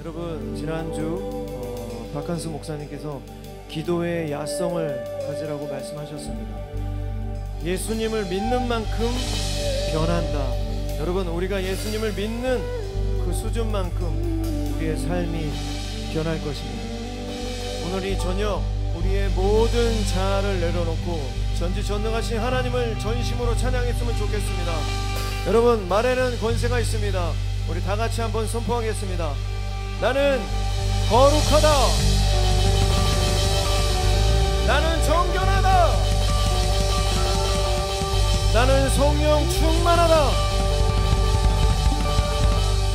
여러분, 지난주 박한수 목사님께서 기도의 야성을 가지라고 말씀하셨습니다. 예수님을 믿는 만큼 변한다. 여러분, 우리가 예수님을 믿는 그 수준만큼 우리의 삶이 변할 것입니다. 오늘 이 저녁 우리의 모든 자아를 내려놓고 전지전능하신 하나님을 전심으로 찬양했으면 좋겠습니다. 여러분, 말에는 권세가 있습니다. 우리 다 같이 한번 선포하겠습니다. 나는 거룩하다. 나는 정결하다. 나는 성령 충만하다.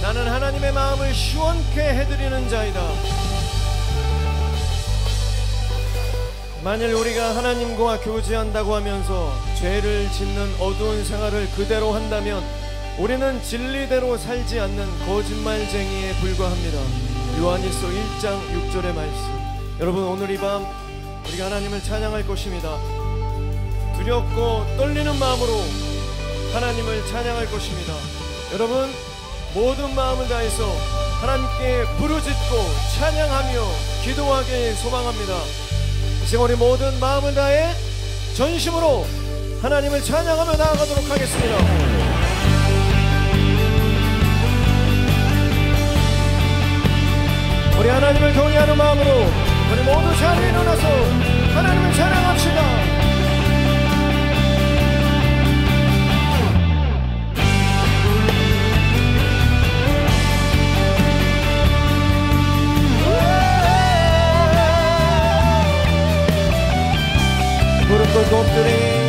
나는 하나님의 마음을 시원케 해드리는 자이다. 만일 우리가 하나님과 교제한다고 하면서 죄를 짓는 어두운 생활을 그대로 한다면 우리는 진리대로 살지 않는 거짓말쟁이에 불과합니다. 요한일서 1장 6절의 말씀. 여러분, 오늘 이 밤 우리가 하나님을 찬양할 것입니다. 두렵고 떨리는 마음으로 하나님을 찬양할 것입니다. 여러분, 모든 마음을 다해서 하나님께 부르짖고 찬양하며 기도하길 소망합니다. 지금 우리 모든 마음을 다해 전심으로 하나님을 찬양하며 나아가도록 하겠습니다. 우리 하나님을 경외하는 마음으로 우리 모두 자리에 일어나서 하나님을 찬양합시다. 무릎 꿇고 엎드리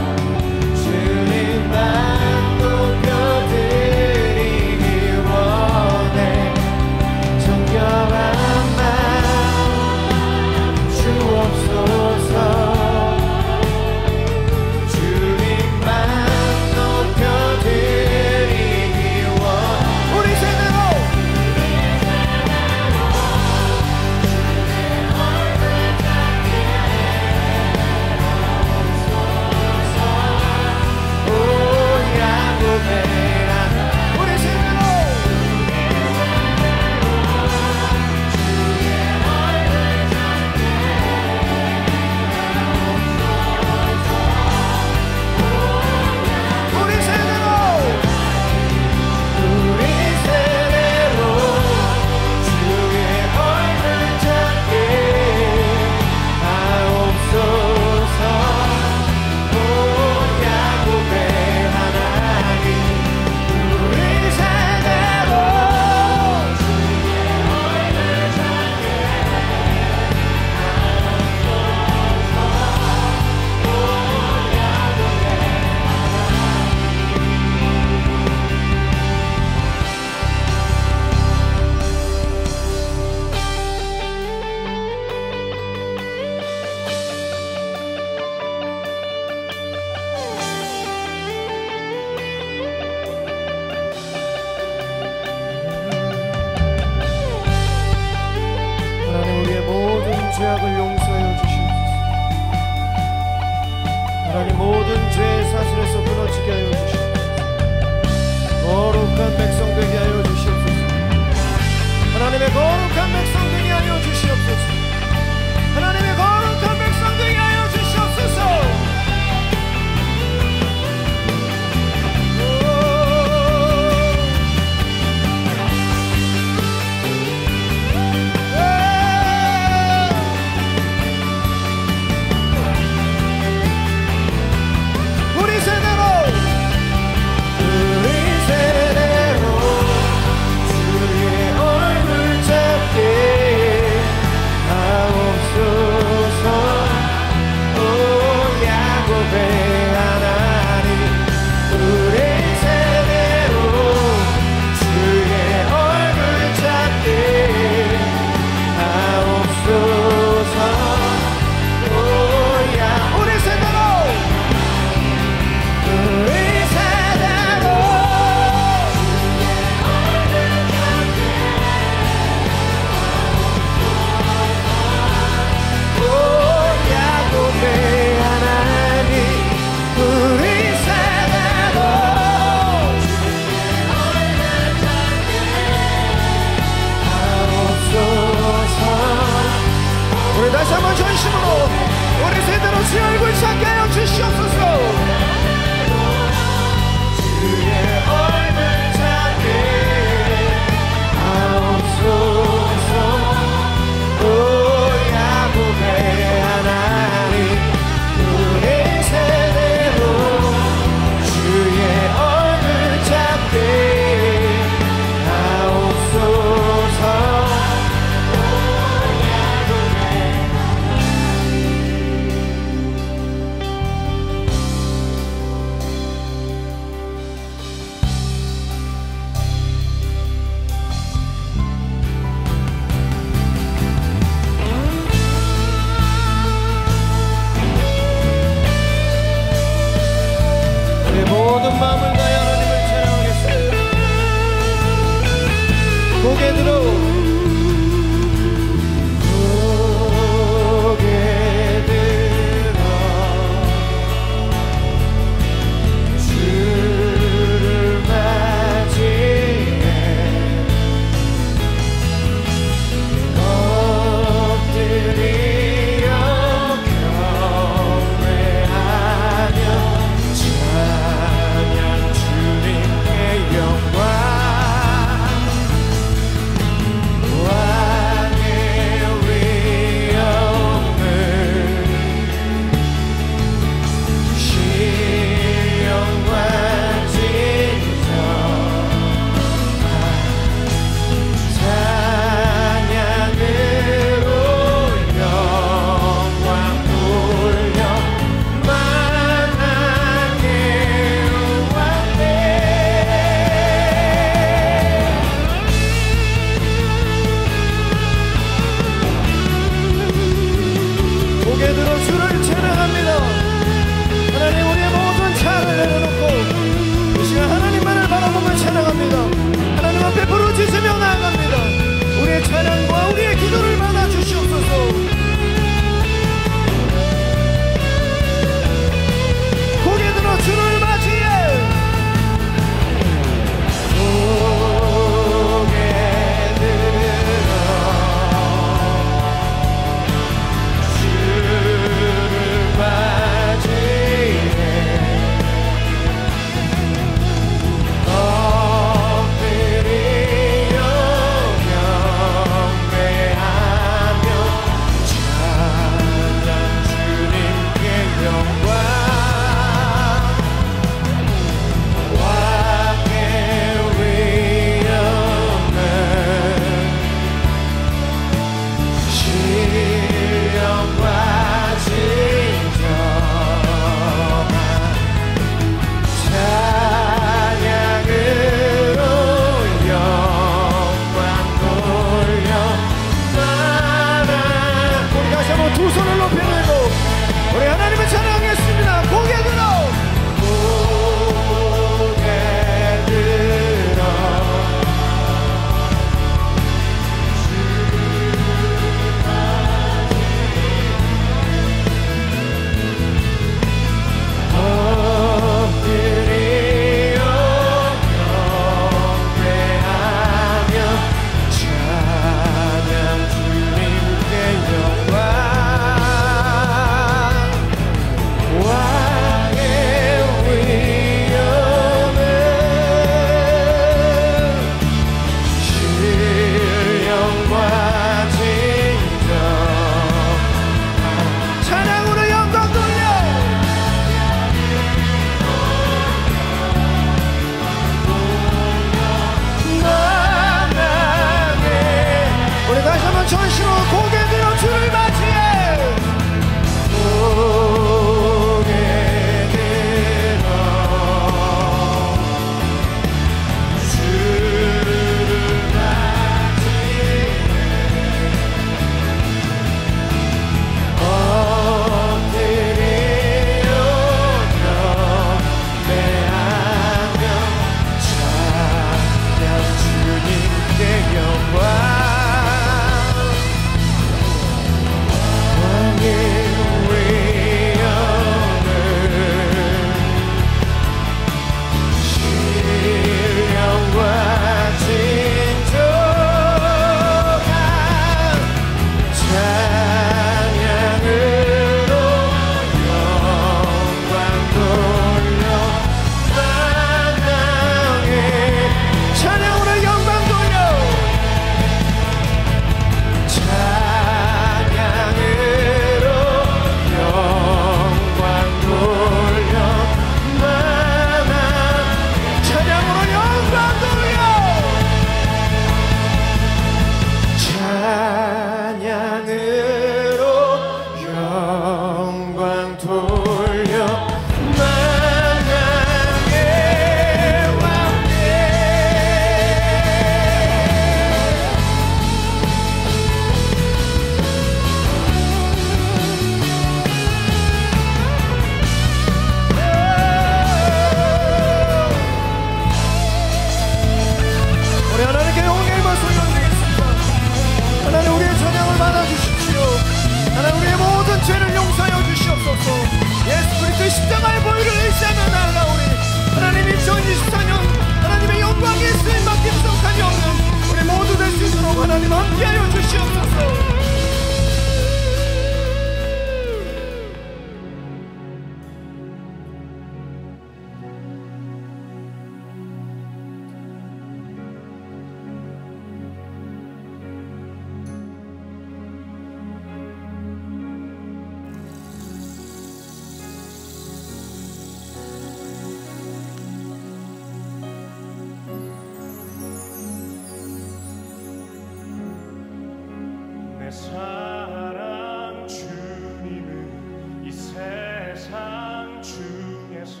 내 사랑 주님은 이 세상 중에서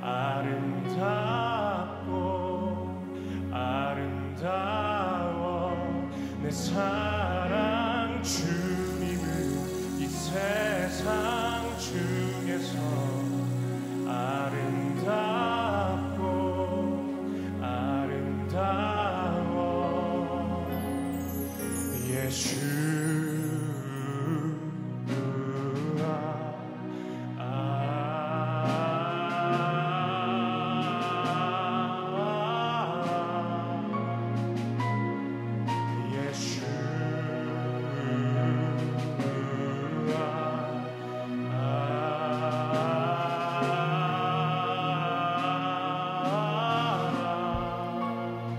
아름답고 아름다워. 내 사랑 주님은 이 세상 중에서 아름답고 아름다워. 예수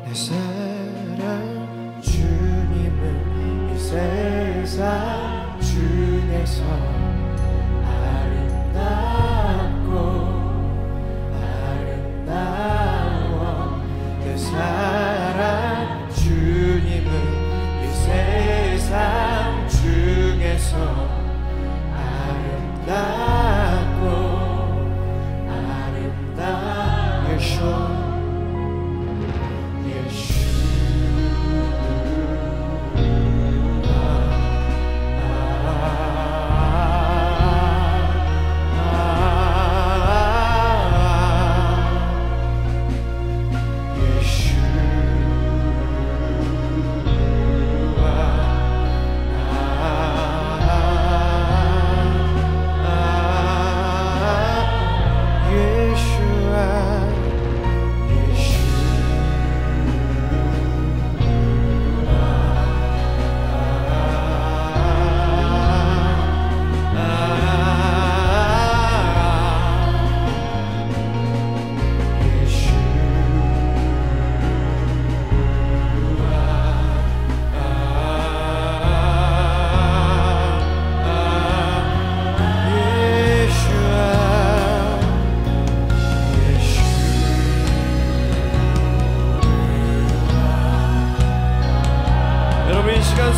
내 사랑 주님은 이 세상 중에서 아름답고 아름다워. 내 사랑 주님은 이 세상 중에서 아름답고 아름다워. 예수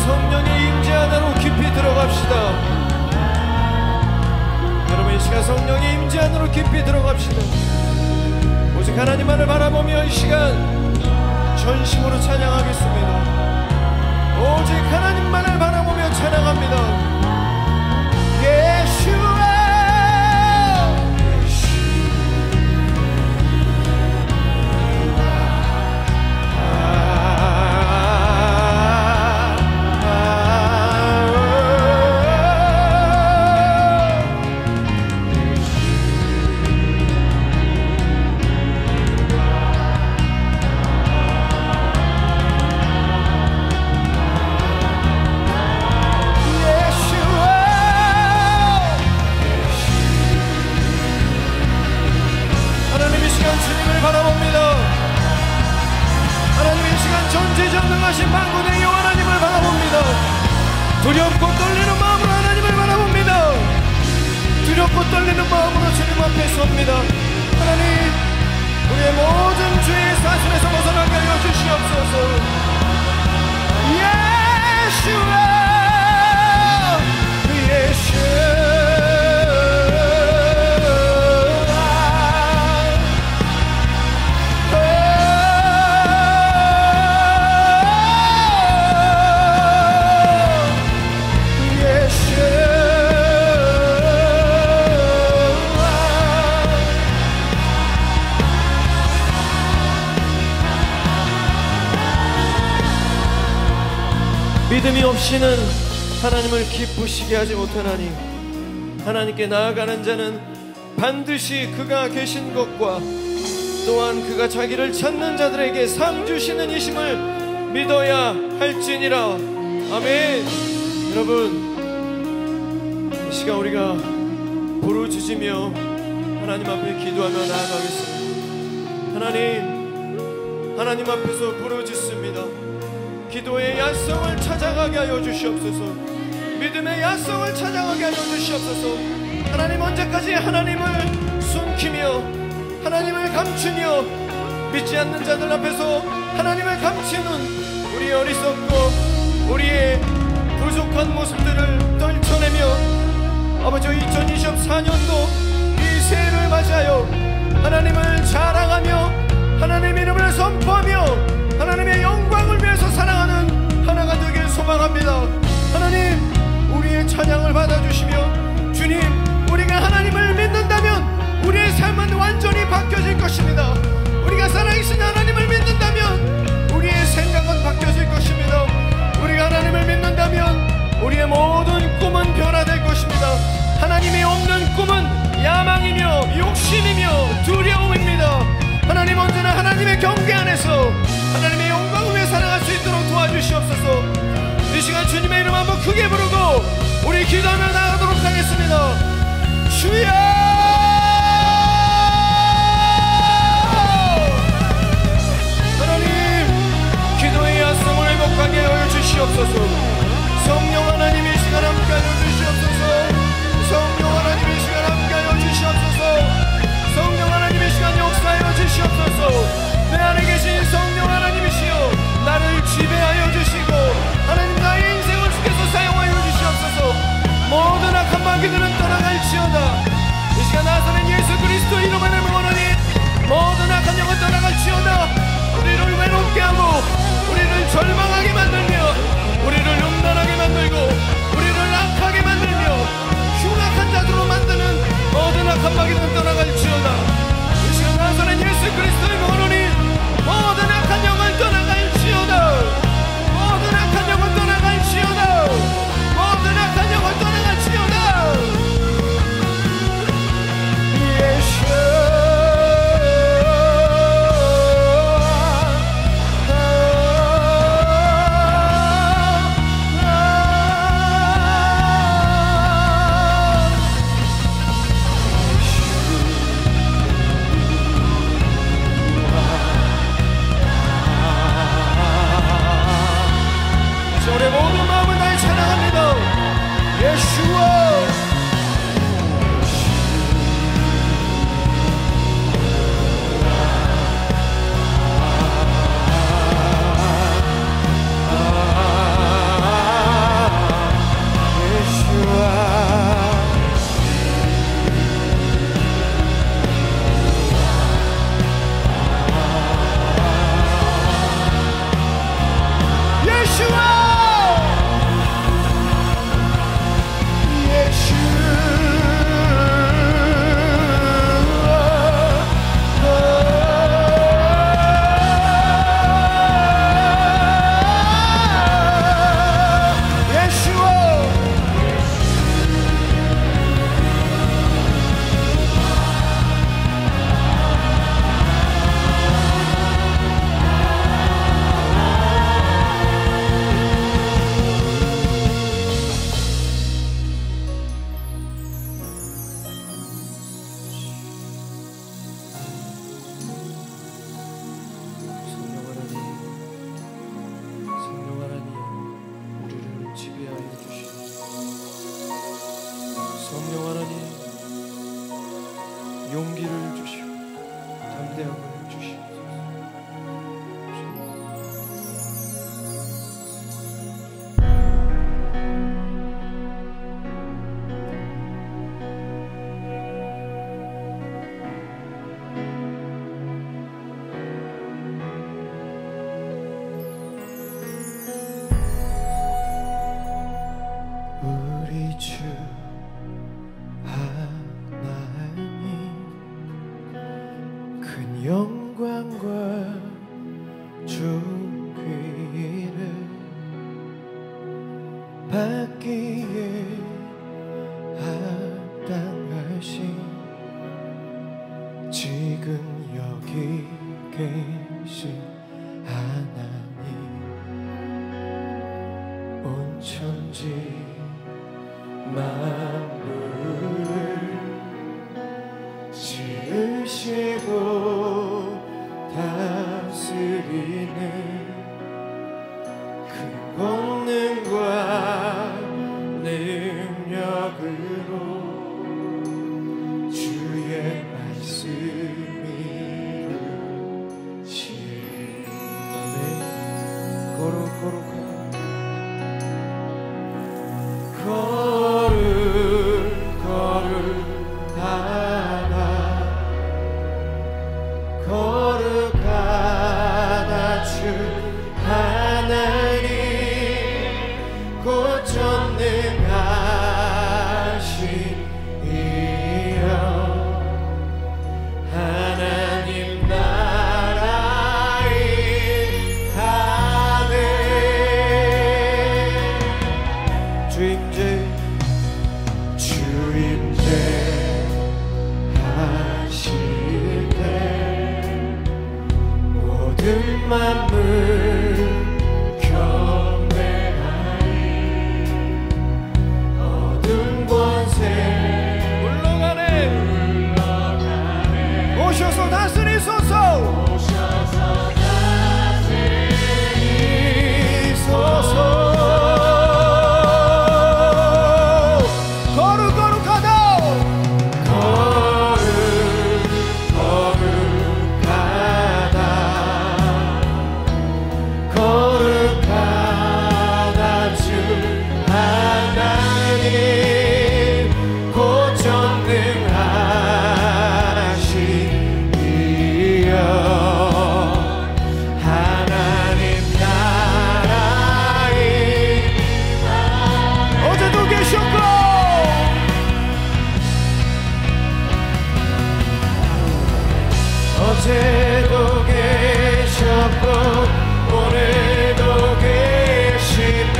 성령의 임재 안으로 깊이 들어갑시다. 여러분 이 시간 성령의 임재 안으로 깊이 들어갑시다. 오직 하나님만을 바라보며 이 시간 전심으로 찬양하겠습니다. 오직 하나님만을 바라보며 찬양합니다. 예수와 전지전능하신 만군의 여호와 하나님을 바라봅니다. 두렵고 떨리는 마음으로 하나님을 바라봅니다. 두렵고 떨리는 마음으로 주님 앞에 섭니다. 하나님 우리의 모든 죄의 사슬에서 벗어나게 하여 주시옵소서. 예수와 예수 믿음이 없이는 하나님을 기쁘시게 하지 못하나니 하나님께 나아가는 자는 반드시 그가 계신 것과 또한 그가 자기를 찾는 자들에게 상 주시는 이심을 믿어야 할지니라. 아멘. 여러분 이 시간 우리가 부르짖으며 하나님 앞에 기도하며 나아가겠습니다. 하나님 앞에서 부르짖습니다. 기도의 야성을 찾아가게 하여 주시옵소서. 믿음의 야성을 찾아가게 하여 주시옵소서. 하나님 언제까지 하나님을 숨기며 하나님을 감추며 믿지 않는 자들 앞에서 하나님을 감추는 우리의 어리석고 우리의 선포하며 하나님의 영광을 위해서 사랑하는 하나가 되길 소망합니다. 하나님, 우리의 찬양을 받아주시며 주님, 우리가 하나님을 믿는다면 우리의 삶은 완전히 바뀌어질 것입니다. 우리가 살아계신 하나님을 믿는다면 우리의 생각은 바뀌어질 것입니다. 우리가 하나님을 믿는다면 우리의 모든 꿈은 변화될 것입니다. 하나님이 없는 꿈은 야망이며 욕심이며 두려움입니다. 하나님, 언제나 하나님의 경계 안에서 하나님의 영광을 위해 살아갈 수 있도록 도와주시옵소서. 이 시간 주님의 이름 한번 크게 부르고 우리 기도하며 나가도록 하겠습니다. 주여! 하나님, 기도의 야성을 회복하게 하여 주시옵소서. 성령 하나님, 이 시간 함께 하여 주시옵소서. 성령 하나님, 이 시간 함께 하여 주시옵소서. 성령 하나님, 이 시간 역사하여 주시옵소서. 내 안에 계신 성령 하나님이시여, 나를 지배하여 주시고 하나님, 나의 인생을 주께서 사용하여 주시옵소서. 모든 악한 마귀들은 떠나갈지어다. 이 시간 나사렛 예수 그리스도 이름 안에 원하니 모든 악한 영은 떠나갈지어다. 우리를 외롭게 하고 우리를 절망하게 만들며 우리를 음란하게 만들고 우리를 악하게 만들며 흉악한 자들로 만드는 모든 악한 마귀들은 떠나갈지어다. 이 시간 나사렛 예수 그리스도의 원하니 모든 악한 영은 떠나갈지어다. 모든 악한 영은 떠나갈지어다. 모든 악한 영은 떠나갈지어다. 예수 우리 모든 마음을 다해 찬양합니다. 예수와 용기를 주시고 담대함을 주시옵소서. 우리 주 영광과 존귀를 받기에 합당하신 지금 여기 계신 하나님, 온 천지 만물을 지으시고 다스리는 그 권능과 능력으로 주의 말씀이 이루시네. 거룩하다 거룩하다 경배하리. 어두운 권세 물러가네. 오셔서 다스리소서. 거룩거룩하다. 거룩하다 주 하나님 곧 전능하시니여. 하나님 나라에 어제도 계셨고 어제도 계셨고 오늘도 계시며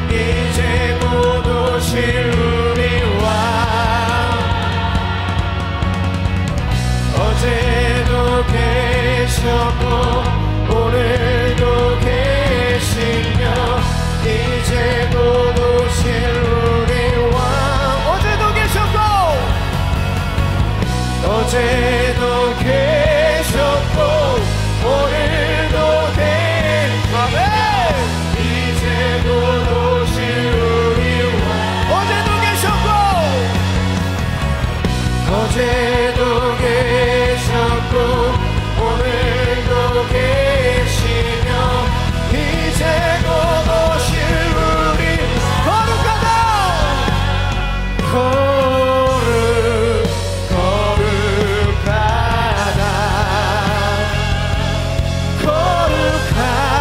이제 곧 오실 우리 왕. 어제도 계셨고 오늘도 계시며 이제 곧 오실 우리 왕. 어제도 계셨고 어제도 계셨고 오늘도 아멘. 이제 곧 오실 우리 왕. 어제도 계셨고 어제도 계셨고 오늘도 계시며 이제 곧 오실 우리 거룩하다.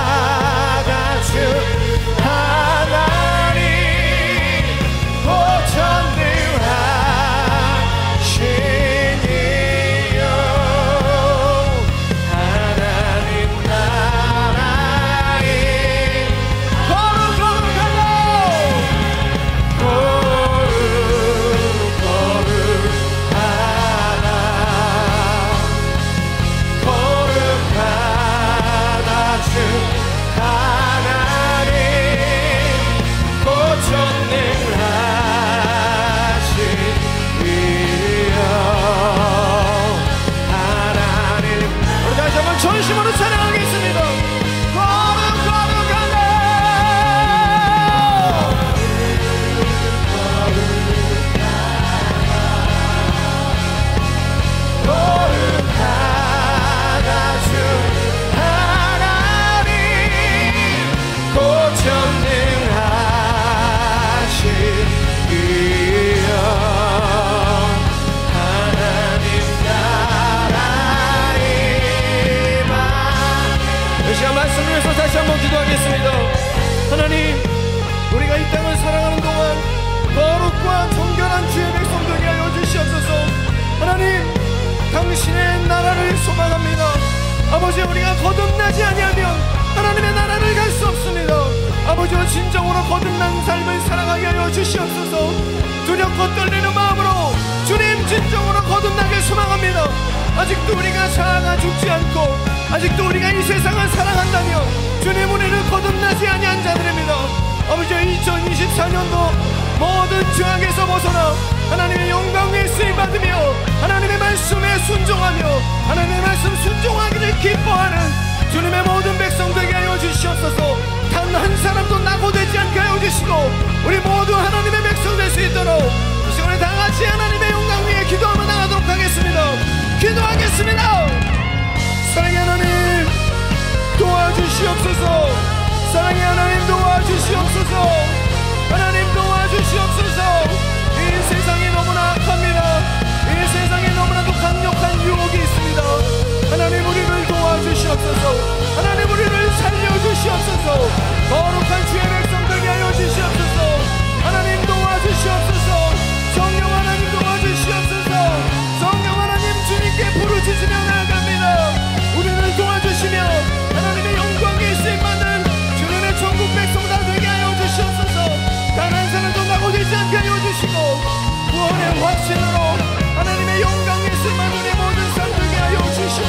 거룩하다 주 하나님 곧 전능하시니여. 하나님 나라에 거룩하다. 거룩하다 주 하나님 곧 전능하시니여. 하나님 우리 다시 한번 전심으로 찬양하겠습니다. 거룩하다. 거룩하다 주 하나님 곧 전능하시니여. 하나님 나라에 이 시간 말씀을 위해서 다시 한번 기도하겠습니다. 하나님 우리가 이 땅을 살아가는 동안 거룩과 정결한 주의 백성 되게 하여 주시옵소서. 하나님 당신의 나라를 소망합니다. 아버지 우리가 거듭나지 아니하면 하나님의 나라를 갈 수 없습니다. 아버지와 진정으로 거듭난 삶을 살아가게 하여 주시옵소서. 두렵고 떨리는 마음으로 주님 진정으로 거듭나길 소망합니다. 아직도 우리가 살아가 죽지 않고 아직도 우리가 이 세상을 사랑한다며 주님 우리를 거듭나지 아니한 자들입니다. 아버지 2024년도 모든 죄악에서 벗어나 하나님의 영광 위에 쓰임받으며 하나님의 말씀에 순종하며 하나님의 말씀 순종하기를 기뻐하는 주님의 모든 백성 되게 하여 주시옵소서. 단 한 사람도 낙오되지 않게 하여 주시고 우리 모두 하나님의 백성 될 수 있도록 이 시간에 다 같이 하나님의 영광 위에 기도하며 나가도록 하겠습니다. 기도하겠습니다. 사랑의 하나님 도와주시옵소서. 사랑의 하나님 도와주시옵소서. 하나님 도와주시옵소서. 이 세상이 너무나 악합니다. 이 세상에 너무나도 강력한 유혹이 있습니다. 하나님 우리를 도와주시옵소서. 하나님 우리를 살려주시옵소서. 거룩한 주의 백성 되게 하여 주시옵소서. 하나님 도와주시옵소서. 성령 하나님 도와주시옵소서. 성령 하나님 주님께 부르짖으며 나아갑니다. 우리를 도와주시며 하나님의 영광에 쓰임받는 주님의 천국 백성 다 되게 하여 주시옵소서. 단 한 사람도 낙오되지 않게 하여 주시고 구원의 확신으로 하나님의 영광에 쓰임받는 우리 모든 삶 되게 하여 주시옵소서.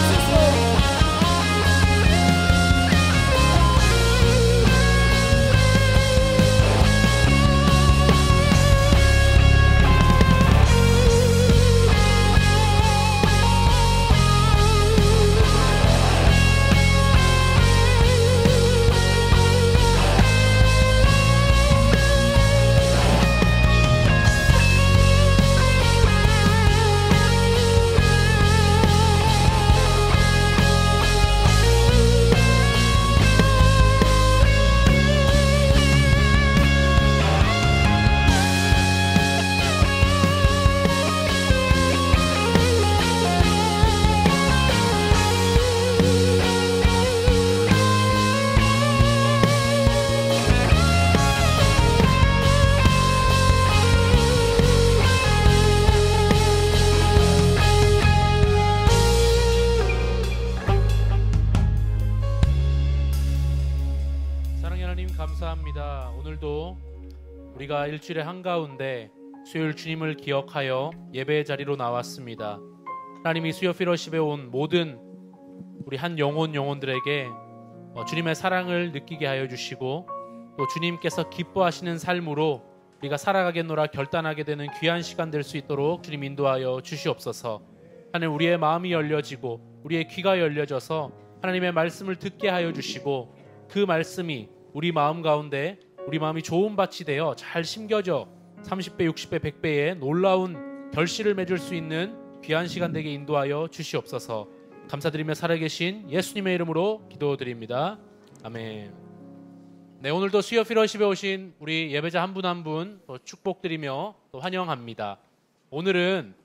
하나님 감사합니다. 오늘도 우리가 일주일의 한가운데 수요일 주님을 기억하여 예배의 자리로 나왔습니다. 하나님이 수요 피러십에 온 모든 우리 한 영혼들에게 주님의 사랑을 느끼게 하여 주시고 또 주님께서 기뻐하시는 삶으로 우리가 살아가겠노라 결단하게 되는 귀한 시간 될 수 있도록 주님 인도하여 주시옵소서. 하나님, 우리의 마음이 열려지고 우리의 귀가 열려져서 하나님의 말씀을 듣게 하여 주시고 그 말씀이 우리 마음 가운데 우리 마음이 좋은 밭이 되어 잘 심겨져 30배, 60배, 100배의 놀라운 결실을 맺을 수 있는 귀한 시간 되게 인도하여 주시옵소서. 감사드리며 살아계신 예수님의 이름으로 기도드립니다. 아멘. 네, 오늘도 수요 피러십에 오신 우리 예배자 한 분 한 분 축복드리며 또 환영합니다. 오늘은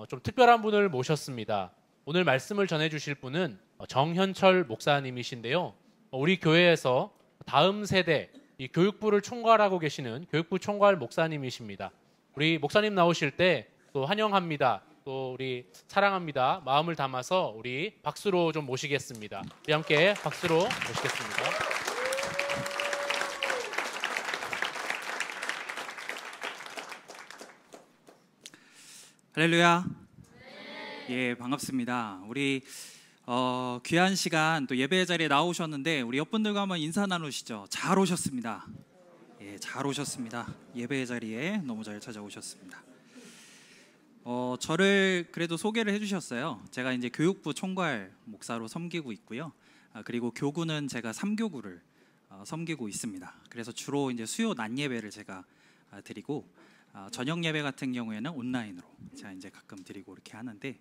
좀 특별한 분을 모셨습니다. 오늘 말씀을 전해주실 분은 정현철 목사님이신데요. 우리 교회에서 다음 세대 이 교육부를 총괄하고 계시는 교육부 총괄 목사님이십니다. 우리 목사님 나오실 때 또 환영합니다. 또 우리 사랑합니다. 마음을 담아서 우리 박수로 좀 모시겠습니다. 우리 함께 박수로 모시겠습니다. 할렐루야. 예, 반갑습니다. 우리 귀한 시간 또 예배 자리에 나오셨는데 우리 옆분들과 한번 인사 나누시죠. 잘 오셨습니다. 예, 잘 오셨습니다. 예배 자리에 너무 잘 찾아오셨습니다. 저를 그래도 소개를 해주셨어요. 제가 이제 교육부 총괄 목사로 섬기고 있고요. 그리고 교구는 제가 3교구를 섬기고 있습니다. 그래서 주로 이제 수요 낮 예배를 제가 드리고 저녁 예배 같은 경우에는 온라인으로 제가 이제 가끔 드리고 이렇게 하는데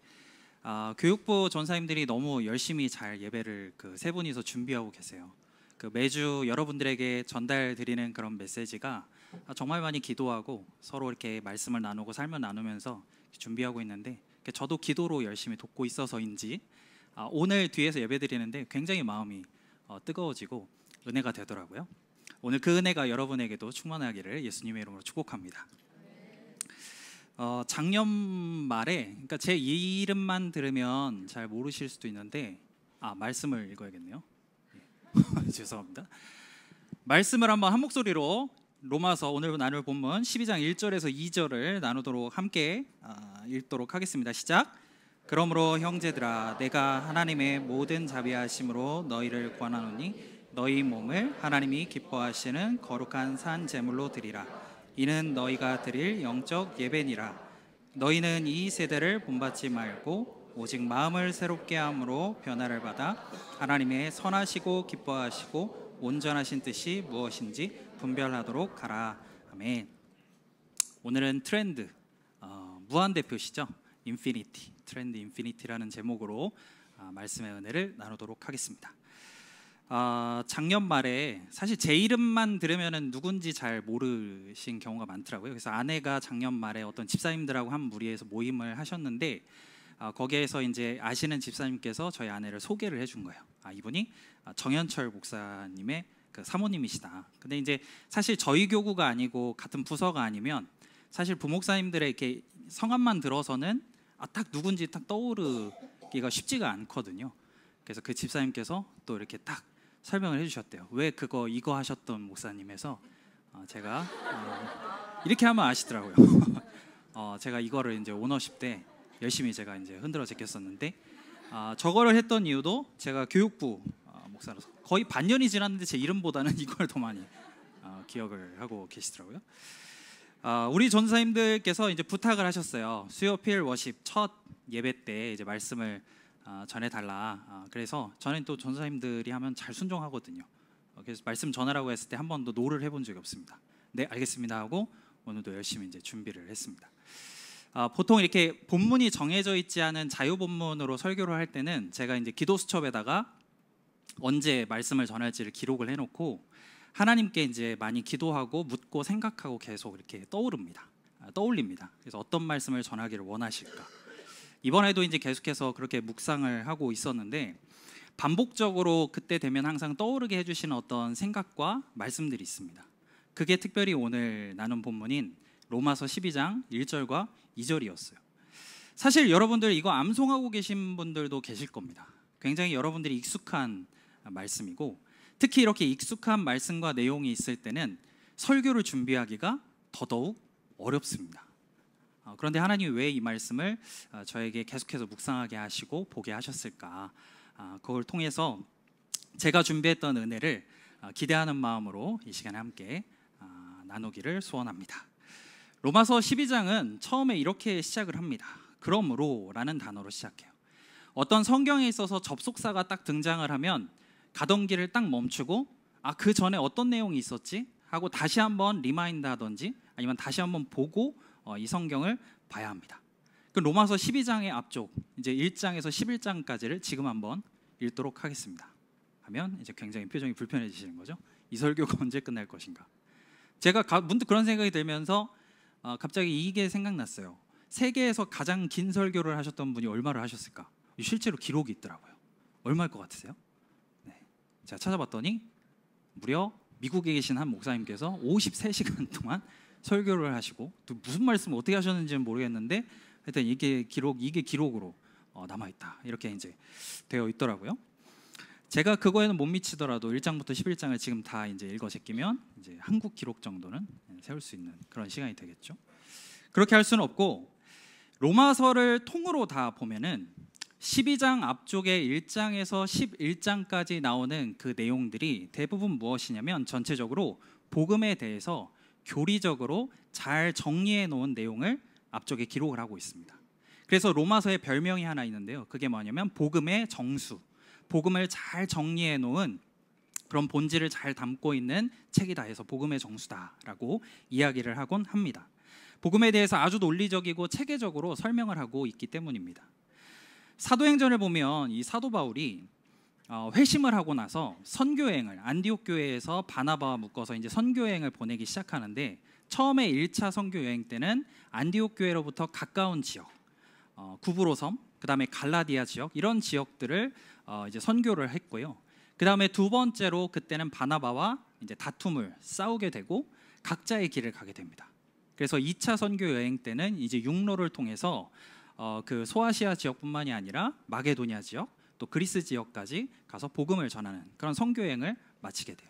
교육부 전사님들이 너무 열심히 잘 예배를 그 세 분이서 준비하고 계세요. 그 매주 여러분들에게 전달드리는 그런 메시지가 정말 많이 기도하고 서로 이렇게 말씀을 나누고 삶을 나누면서 준비하고 있는데 저도 기도로 열심히 돕고 있어서인지 오늘 뒤에서 예배드리는데 굉장히 마음이 뜨거워지고 은혜가 되더라고요. 오늘 그 은혜가 여러분에게도 충만하기를 예수님의 이름으로 축복합니다. 작년 말에, 그러니까 제 이름만 들으면 잘 모르실 수도 있는데 말씀을 읽어야겠네요. 죄송합니다. 말씀을 한번 한 목소리로 로마서 오늘 나눌 본문 12장 1절에서 2절을 나누도록 함께 읽도록 하겠습니다. 시작. 그러므로 형제들아, 내가 하나님의 모든 자비하심으로 너희를 권하노니 너희 몸을 하나님이 기뻐하시는 거룩한 산 제물로 드리라. 이는 너희가 드릴 영적 예배니라. 너희는 이 세대를 본받지 말고 오직 마음을 새롭게 함으로 변화를 받아 하나님의 선하시고 기뻐하시고 온전하신 뜻이 무엇인지 분별하도록 하라. 아멘. 오늘은 트렌드 무한대표시죠. 인피니티, 트렌드 인피니티라는 제목으로 말씀의 은혜를 나누도록 하겠습니다. 작년 말에 사실 제 이름만 들으면 누군지 잘 모르신 경우가 많더라고요. 그래서 아내가 작년 말에 어떤 집사님들하고 한 무리에서 모임을 하셨는데 거기에서 이제 아시는 집사님께서 저희 아내를 소개를 해준 거예요. 이분이 정현철 목사님의 그 사모님이시다. 근데 이제 사실 저희 교구가 아니고 같은 부서가 아니면 사실 부목사님들의 이렇게 성함만 들어서는 딱 누군지 딱 떠오르기가 쉽지가 않거든요. 그래서 그 집사님께서 또 이렇게 딱 설명을 해주셨대요. 왜 이거 하셨던 목사님에서 제가 이렇게 하면 아시더라고요. 제가 이거를 이제 오너십 때 열심히 제가 이제 흔들어 제꼈었는데 저거를 했던 이유도 제가 교육부 목사로서 거의 반년이 지났는데 제 이름보다는 이걸 더 많이 기억을 하고 계시더라고요. 우리 전사님들께서 이제 부탁을 하셨어요. 수요 필 워십 첫 예배 때 이제 말씀을 전해달라. 그래서 저는 또 전사님들이 하면 잘 순종하거든요. 그래서 말씀 전하라고 했을 때 한 번도 노를 해본 적이 없습니다. 네, 알겠습니다 하고 오늘도 열심히 이제 준비를 했습니다. 보통 이렇게 본문이 정해져 있지 않은 자유 본문으로 설교를 할 때는 제가 이제 기도 수첩에다가 언제 말씀을 전할지를 기록을 해놓고 하나님께 이제 많이 기도하고 묻고 생각하고 계속 이렇게 떠올립니다. 그래서 어떤 말씀을 전하기를 원하실까? 이번에도 이제 계속해서 그렇게 묵상을 하고 있었는데 반복적으로 그때 되면 항상 떠오르게 해주시는 어떤 생각과 말씀들이 있습니다. 그게 특별히 오늘 나눈 본문인 로마서 12장 1절과 2절이었어요. 사실 여러분들 이거 암송하고 계신 분들도 계실 겁니다. 굉장히 여러분들이 익숙한 말씀이고 특히 이렇게 익숙한 말씀과 내용이 있을 때는 설교를 준비하기가 더더욱 어렵습니다. 그런데 하나님이 왜 이 말씀을 저에게 계속해서 묵상하게 하시고 보게 하셨을까? 그걸 통해서 제가 준비했던 은혜를 기대하는 마음으로 이 시간에 함께 나누기를 소원합니다. 로마서 12장은 처음에 이렇게 시작을 합니다. 그러므로 라는 단어로 시작해요. 어떤 성경에 있어서 접속사가 딱 등장을 하면 가던 길을 딱 멈추고 그 전에 어떤 내용이 있었지? 하고 다시 한번 리마인드 하던지 아니면 다시 한번 보고 이 성경을 봐야 합니다. 그 로마서 12장의 앞쪽 이제 1장에서 11장까지를 지금 한번 읽도록 하겠습니다. 하면 이제 굉장히 표정이 불편해지시는 거죠. 이 설교가 언제 끝날 것인가? 제가 문득 그런 생각이 들면서 갑자기 이게 생각났어요. 세계에서 가장 긴 설교를 하셨던 분이 얼마를 하셨을까? 실제로 기록이 있더라고요. 얼마일 것 같으세요? 네. 제가 찾아봤더니 무려 미국에 계신 한 목사님께서 53시간 동안 설교를 하시고 또 무슨 말씀을 어떻게 하셨는지는 모르겠는데 하여튼 이게 기록으로 남아 있다. 이렇게 이제 되어 있더라고요. 제가 그거에는 못 미치더라도 1장부터 11장을 지금 다 이제 읽어 제끼면 이제 한국 기록 정도는 세울 수 있는 그런 시간이 되겠죠. 그렇게 할 수는 없고 로마서를 통으로 다 보면은 12장 앞쪽에 1장에서 11장까지 나오는 그 내용들이 대부분 무엇이냐면 전체적으로 복음에 대해서 교리적으로 잘 정리해 놓은 내용을 앞쪽에 기록을 하고 있습니다. 그래서 로마서에 별명이 하나 있는데요. 그게 뭐냐면 복음의 정수, 복음을 잘 정리해 놓은 그런 본질을 잘 담고 있는 책이다 해서 복음의 정수다라고 이야기를 하곤 합니다. 복음에 대해서 아주 논리적이고 체계적으로 설명을 하고 있기 때문입니다. 사도행전을 보면 이 사도 바울이 회심을 하고 나서 선교여행을 안디옥 교회에서 바나바와 묶어서 이제 선교여행을 보내기 시작하는데 처음에 1차 선교여행 때는 안디옥 교회로부터 가까운 지역, 구브로 섬, 그다음에 갈라디아 지역 이런 지역들을 이제 선교를 했고요. 그다음에 두 번째로 그때는 바나바와 이제 다툼을 싸우게 되고 각자의 길을 가게 됩니다. 그래서 2차 선교 여행 때는 이제 육로를 통해서 그 소아시아 지역뿐만이 아니라 마게도니아 지역 또 그리스 지역까지 가서 복음을 전하는 그런 선교 여행을 마치게 돼요.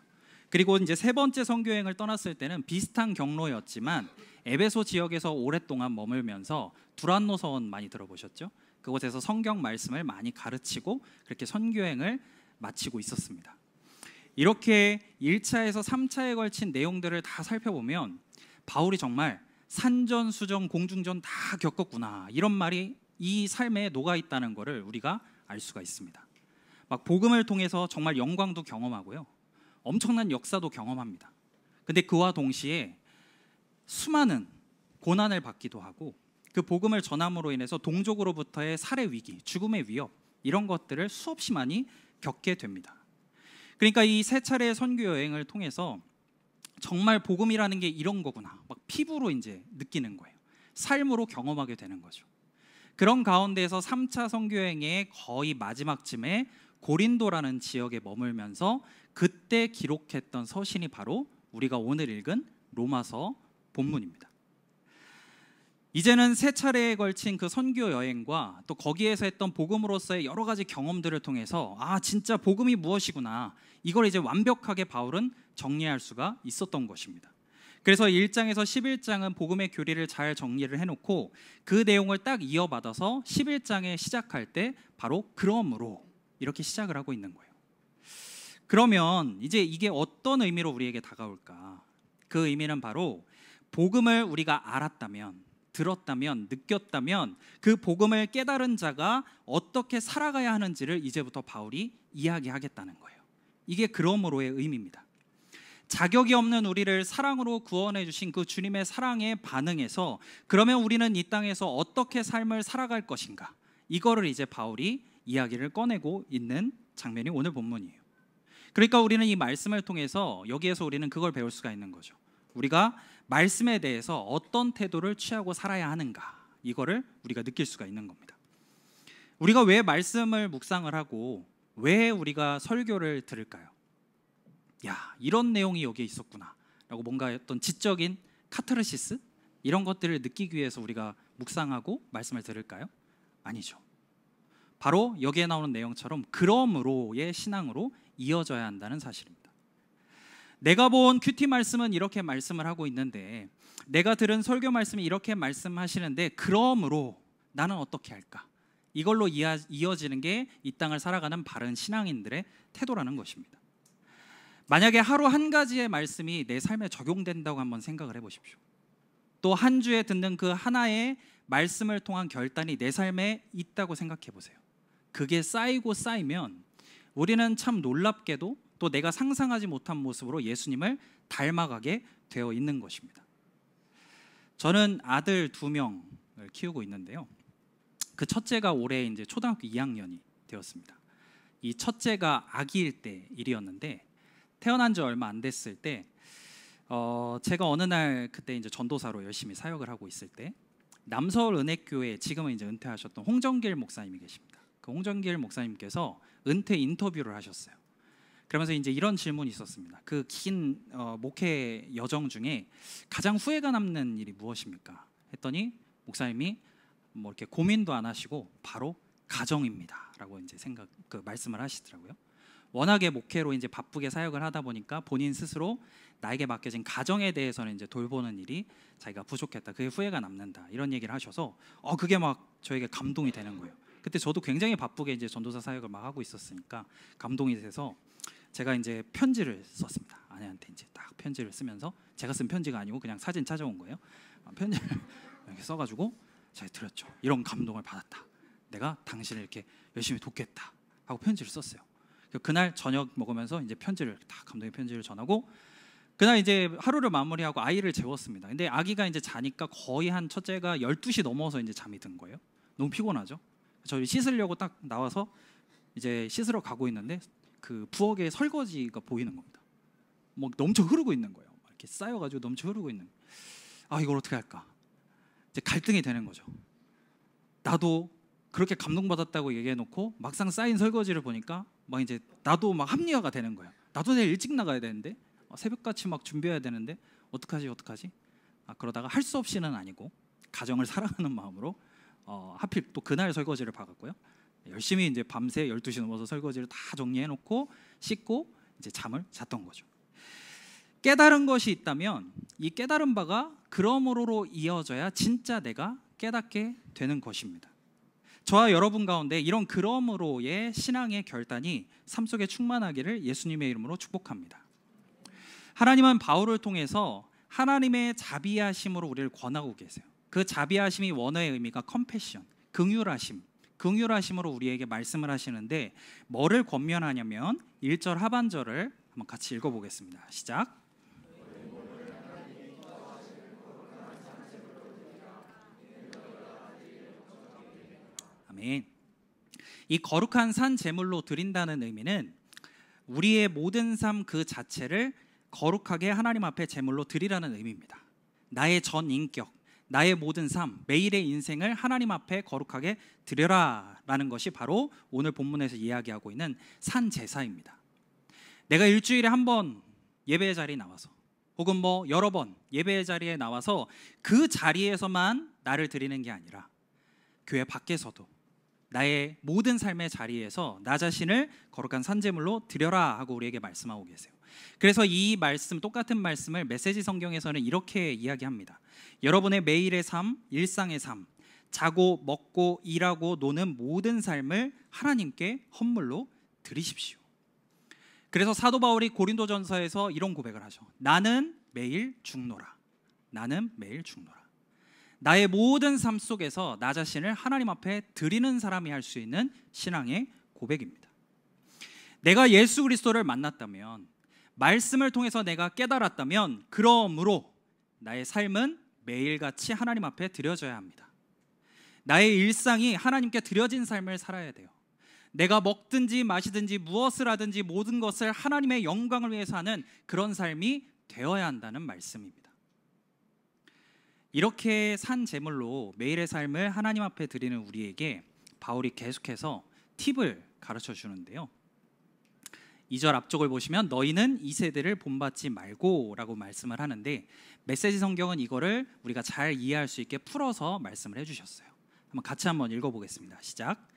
그리고 이제 세 번째 선교 여행을 떠났을 때는 비슷한 경로였지만 에베소 지역에서 오랫동안 머물면서 두란노 서원 많이 들어보셨죠? 그곳에서 성경 말씀을 많이 가르치고 그렇게 선교 여행을 마치고 있었습니다. 이렇게 1차에서 3차에 걸친 내용들을 다 살펴보면 바울이 정말 산전수전 공중전 다 겪었구나 이런 말이 이 삶에 녹아 있다는 것을 우리가 알 수가 있습니다. 막 복음을 통해서 정말 영광도 경험하고요, 엄청난 역사도 경험합니다. 근데 그와 동시에 수많은 고난을 받기도 하고 그 복음을 전함으로 인해서 동족으로부터의 살해 위기, 죽음의 위협 이런 것들을 수없이 많이 겪게 됩니다. 그러니까 이 세 차례의 선교 여행을 통해서 정말 복음이라는 게 이런 거구나 막 피부로 이제 느끼는 거예요. 삶으로 경험하게 되는 거죠. 그런 가운데에서 3차 선교 여행의 거의 마지막쯤에 고린도라는 지역에 머물면서 그때 기록했던 서신이 바로 우리가 오늘 읽은 로마서 본문입니다. 이제는 세 차례에 걸친 그 선교 여행과 또 거기에서 했던 복음으로서의 여러 가지 경험들을 통해서 진짜 복음이 무엇이구나 이걸 이제 완벽하게 바울은 정리할 수가 있었던 것입니다. 그래서 1장에서 11장은 복음의 교리를 잘 정리를 해놓고 그 내용을 딱 이어받아서 11장에 시작할 때 바로 그러므로 이렇게 시작을 하고 있는 거예요. 그러면 이제 이게 어떤 의미로 우리에게 다가올까? 그 의미는 바로 복음을 우리가 알았다면, 들었다면, 느꼈다면 그 복음을 깨달은 자가 어떻게 살아가야 하는지를 이제부터 바울이 이야기하겠다는 거예요. 이게 그러므로의 의미입니다. 자격이 없는 우리를 사랑으로 구원해 주신 그 주님의 사랑에 반응해서 그러면 우리는 이 땅에서 어떻게 삶을 살아갈 것인가, 이거를 이제 바울이 이야기를 꺼내고 있는 장면이 오늘 본문이에요. 그러니까 우리는 이 말씀을 통해서 여기에서 우리는 그걸 배울 수가 있는 거죠. 우리가 말씀에 대해서 어떤 태도를 취하고 살아야 하는가, 이거를 우리가 느낄 수가 있는 겁니다. 우리가 왜 말씀을 묵상을 하고 왜 우리가 설교를 들을까요? 이런 내용이 여기에 있었구나 라고 뭔가 어떤 지적인 카타르시스 이런 것들을 느끼기 위해서 우리가 묵상하고 말씀을 들을까요? 아니죠. 바로 여기에 나오는 내용처럼 그러므로의 신앙으로 이어져야 한다는 사실입니다. 내가 본 큐티 말씀은 이렇게 말씀을 하고 있는데, 내가 들은 설교 말씀이 이렇게 말씀하시는데, 그러므로 나는 어떻게 할까? 이걸로 이어지는 게 이 땅을 살아가는 바른 신앙인들의 태도라는 것입니다. 만약에 하루 한 가지의 말씀이 내 삶에 적용된다고 한번 생각을 해보십시오. 또 한 주에 듣는 그 하나의 말씀을 통한 결단이 내 삶에 있다고 생각해 보세요. 그게 쌓이고 쌓이면 우리는 참 놀랍게도 또 내가 상상하지 못한 모습으로 예수님을 닮아가게 되어 있는 것입니다. 저는 아들 2명을 키우고 있는데요. 그 첫째가 올해 이제 초등학교 2학년이 되었습니다. 이 첫째가 아기일 때 일이었는데, 태어난 지 얼마 안 됐을 때 제가 어느 날 그때 이제 전도사로 열심히 사역을 하고 있을 때, 남서울 은혜교회 지금은 이제 은퇴하셨던 홍정길 목사님이 계십니다. 그 홍정길 목사님께서 은퇴 인터뷰를 하셨어요. 그러면서 이제 이런 질문이 있었습니다. 그 긴 목회 여정 중에 가장 후회가 남는 일이 무엇입니까? 했더니 목사님이 뭐 이렇게 고민도 안 하시고 바로 가정입니다라고 이제 말씀을 하시더라고요. 워낙에 목회로 이제 바쁘게 사역을 하다 보니까 본인 스스로 나에게 맡겨진 가정에 대해서는 이제 돌보는 일이 자기가 부족했다, 그게 후회가 남는다, 이런 얘기를 하셔서 그게 막 저에게 감동이 되는 거예요. 그때 저도 굉장히 바쁘게 이제 전도사 사역을 막 하고 있었으니까 감동이 돼서 제가 이제 편지를 썼습니다. 아내한테 이제 딱 편지를 쓰면서, 제가 쓴 편지가 아니고 그냥 사진 찾아온 거예요. 편지를 이렇게 써가지고 제가 드렸죠. 이런 감동을 받았다, 내가 당신을 이렇게 열심히 돕겠다 하고 편지를 썼어요. 그날 저녁 먹으면서 이제 편지를 다 감동의 편지를 전하고, 그날 이제 하루를 마무리하고 아이를 재웠습니다. 근데 아기가 이제 자니까 거의 한 첫째가 12시 넘어서 이제 잠이 든 거예요. 너무 피곤하죠. 저 씻으려고 딱 나와서 이제 씻으러 가고 있는데 그 부엌에 설거지가 보이는 겁니다. 뭐 넘쳐 흐르고 있는 거예요. 이렇게 쌓여가지고 넘쳐 흐르고 있는. 이걸 어떻게 할까? 이제 갈등이 되는 거죠. 나도 그렇게 감동받았다고 얘기해놓고 막상 쌓인 설거지를 보니까 막 이제 나도 막 합리화가 되는 거예요. 나도 내일 일찍 나가야 되는데, 새벽같이 막 준비해야 되는데 어떡하지? 그러다가 할 수 없이는 아니고 가정을 사랑하는 마음으로 하필 또 그날 설거지를 박았고요. 열심히 이제 밤새 12시 넘어서 설거지를 다 정리해놓고 씻고 이제 잠을 잤던 거죠. 깨달은 것이 있다면 이 깨달은 바가 그러므로로 이어져야 진짜 내가 깨닫게 되는 것입니다. 저와 여러분 가운데 이런 그러므로의 신앙의 결단이 삶 속에 충만하기를 예수님의 이름으로 축복합니다. 하나님은 바울을 통해서 하나님의 자비하심으로 우리를 권하고 계세요. 그 자비하심이 원어의 의미가 컴패션, 긍휼하심으로 우리에게 말씀을 하시는데, 뭐를 권면하냐면 1절 하반절을 한번 같이 읽어보겠습니다. 시작. 아멘. 이 거룩한 산 제물로 드린다는 의미는 우리의 모든 삶 그 자체를 거룩하게 하나님 앞에 제물로 드리라는 의미입니다. 나의 전 인격, 나의 모든 삶, 매일의 인생을 하나님 앞에 거룩하게 드려라 라는 것이 바로 오늘 본문에서 이야기하고 있는 산 제사입니다. 내가 일주일에 한 번 예배의 자리에 나와서, 혹은 뭐 여러 번 예배의 자리에 나와서 그 자리에서만 나를 드리는 게 아니라 교회 밖에서도 나의 모든 삶의 자리에서 나 자신을 거룩한 산제물로 드려라 하고 우리에게 말씀하고 계세요. 그래서 이 말씀, 똑같은 말씀을 메시지 성경에서는 이렇게 이야기합니다. 여러분의 매일의 삶, 일상의 삶, 자고 먹고 일하고 노는 모든 삶을 하나님께 헌물로 드리십시오. 그래서 사도 바울이 고린도전서에서 이런 고백을 하죠. 나는 매일 죽노라. 나는 매일 죽노라. 나의 모든 삶 속에서 나 자신을 하나님 앞에 드리는 사람이 할 수 있는 신앙의 고백입니다. 내가 예수 그리스도를 만났다면, 말씀을 통해서 내가 깨달았다면, 그러므로 나의 삶은 매일같이 하나님 앞에 드려져야 합니다. 나의 일상이 하나님께 드려진 삶을 살아야 돼요. 내가 먹든지 마시든지 무엇을 하든지 모든 것을 하나님의 영광을 위해서 하는 그런 삶이 되어야 한다는 말씀입니다. 이렇게 산 제물로 매일의 삶을 하나님 앞에 드리는 우리에게 바울이 계속해서 팁을 가르쳐 주는데요. 2절 앞쪽을 보시면 너희는 이 세대를 본받지 말고 라고 말씀을 하는데, 메시지 성경은 이거를 우리가 잘 이해할 수 있게 풀어서 말씀을 해주셨어요. 한번 같이 한번 읽어보겠습니다. 시작.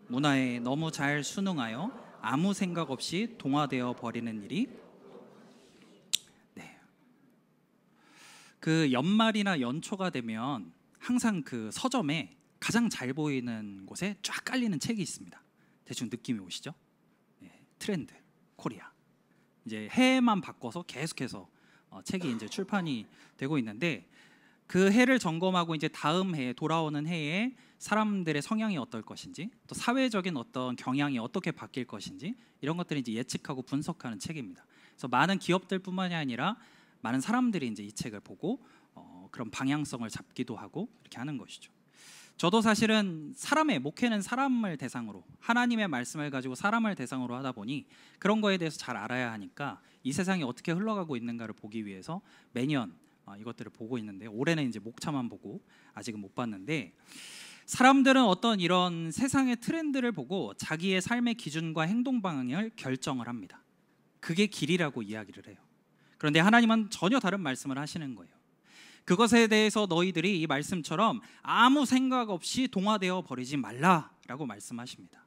문화에 너무 잘 순응하여 아무 생각 없이 동화되어 버리는 일이 그 연말이나 연초가 되면 항상 그 서점에 가장 잘 보이는 곳에 쫙 깔리는 책이 있습니다. 대충 느낌이 오시죠? 트렌드 코리아. 이제 해만 바꿔서 계속해서 책이 이제 출판이 되고 있는데 그 해를 점검하고 이제 다음 해에 돌아오는 해에 사람들의 성향이 어떨 것인지 또 사회적인 어떤 경향이 어떻게 바뀔 것인지 이런 것들을 이제 예측하고 분석하는 책입니다. 그래서 많은 기업들뿐만이 아니라 많은 사람들이 이제 이 책을 보고 그런 방향성을 잡기도 하고 이렇게 하는 것이죠. 저도 사실은 목회는 사람을 대상으로 하나님의 말씀을 가지고 사람을 대상으로 하다 보니 그런 거에 대해서 잘 알아야 하니까 이 세상이 어떻게 흘러가고 있는가를 보기 위해서 매년 이것들을 보고 있는데 올해는 이제 목차만 보고 아직은 못 봤는데 사람들은 어떤 이런 세상의 트렌드를 보고 자기의 삶의 기준과 행동 방향을 결정을 합니다. 그게 길이라고 이야기를 해요. 그런데 하나님은 전혀 다른 말씀을 하시는 거예요. 그것에 대해서 너희들이 이 말씀처럼 아무 생각 없이 동화되어 버리지 말라라고 말씀하십니다.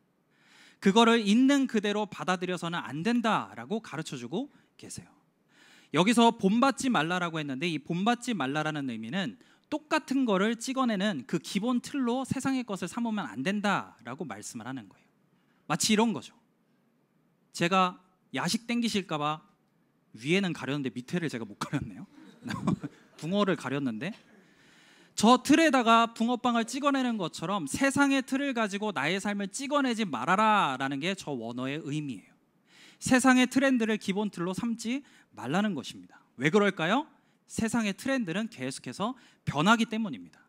그거를 있는 그대로 받아들여서는 안 된다라고 가르쳐주고 계세요. 여기서 본받지 말라라고 했는데 이 본받지 말라라는 의미는 똑같은 거를 찍어내는 그 기본 틀로 세상의 것을 삼으면 안 된다라고 말씀을 하는 거예요. 마치 이런 거죠. 제가 야식 땡기실까 봐 위에는 가렸는데 밑에를 제가 못 가렸네요. 붕어를 가렸는데 저 틀에다가 붕어빵을 찍어내는 것처럼 세상의 틀을 가지고 나의 삶을 찍어내지 말아라 라는 게 저 원어의 의미예요. 세상의 트렌드를 기본 틀로 삼지 말라는 것입니다. 왜 그럴까요? 세상의 트렌드는 계속해서 변하기 때문입니다.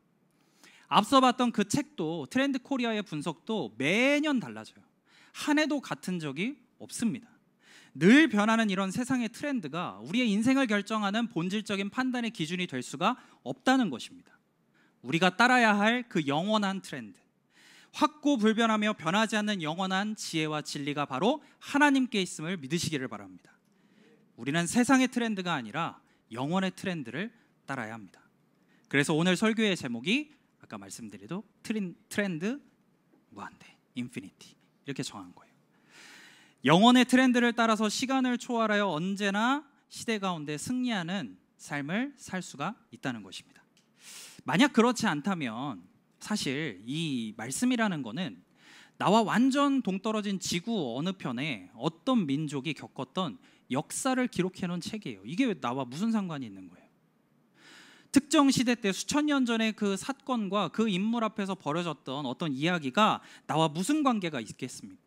앞서 봤던 그 책도 트렌드 코리아의 분석도 매년 달라져요. 한 해도 같은 적이 없습니다. 늘 변하는 이런 세상의 트렌드가 우리의 인생을 결정하는 본질적인 판단의 기준이 될 수가 없다는 것입니다. 우리가 따라야 할 그 영원한 트렌드, 확고불변하며 변하지 않는 영원한 지혜와 진리가 바로 하나님께 있음을 믿으시기를 바랍니다. 우리는 세상의 트렌드가 아니라 영원의 트렌드를 따라야 합니다. 그래서 오늘 설교의 제목이 아까 말씀드리도 트렌드 무한대, 인피니티 이렇게 정한 거예요. 영원의 트렌드를 따라서 시간을 초월하여 언제나 시대 가운데 승리하는 삶을 살 수가 있다는 것입니다. 만약 그렇지 않다면 사실 이 말씀이라는 거는 나와 완전 동떨어진 지구 어느 편에 어떤 민족이 겪었던 역사를 기록해 놓은 책이에요. 이게 나와 무슨 상관이 있는 거예요? 특정 시대 때 수천 년 전에 그 사건과 그 인물 앞에서 벌어졌던 어떤 이야기가 나와 무슨 관계가 있겠습니까?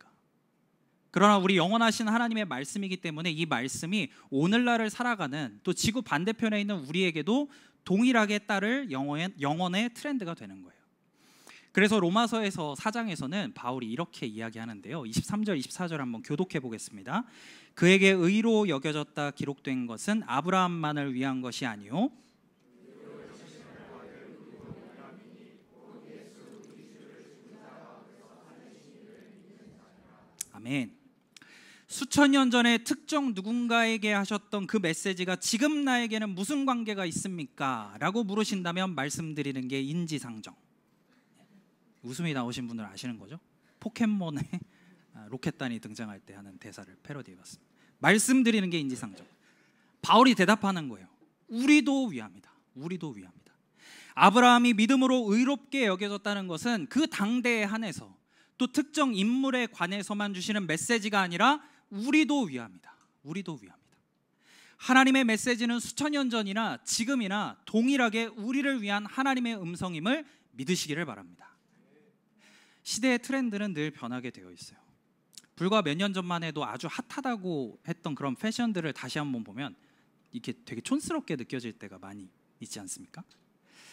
그러나 우리 영원하신 하나님의 말씀이기 때문에 이 말씀이 오늘날을 살아가는 또 지구 반대편에 있는 우리에게도 동일하게 따를 영원의 트렌드가 되는 거예요. 그래서 로마서에서 4장에서는 바울이 이렇게 이야기하는데요. 23절 24절 한번 교독해 보겠습니다. 그에게 의로 여겨졌다 기록된 것은 아브라함만을 위한 것이 아니요 아멘. 수천 년 전에 특정 누군가에게 하셨던 그 메시지가 지금 나에게는 무슨 관계가 있습니까? 라고 물으신다면 말씀드리는 게 인지상정. 웃음이 나오신 분들 아시는 거죠? 포켓몬의 로켓단이 등장할 때 하는 대사를 패러디해봤습니다. 말씀드리는 게 인지상정. 바울이 대답하는 거예요. 우리도 위함이다. 우리도 위함이다. 아브라함이 믿음으로 의롭게 여겨졌다는 것은 그 당대에 한해서 또 특정 인물에 관해서만 주시는 메시지가 아니라 우리도 위함이다. 우리도 위함이다. 하나님의 메시지는 수천 년 전이나 지금이나 동일하게 우리를 위한 하나님의 음성임을 믿으시기를 바랍니다. 시대의 트렌드는 늘 변하게 되어 있어요. 불과 몇 년 전만 해도 아주 핫하다고 했던 그런 패션들을 다시 한번 보면 이게 되게 촌스럽게 느껴질 때가 많이 있지 않습니까?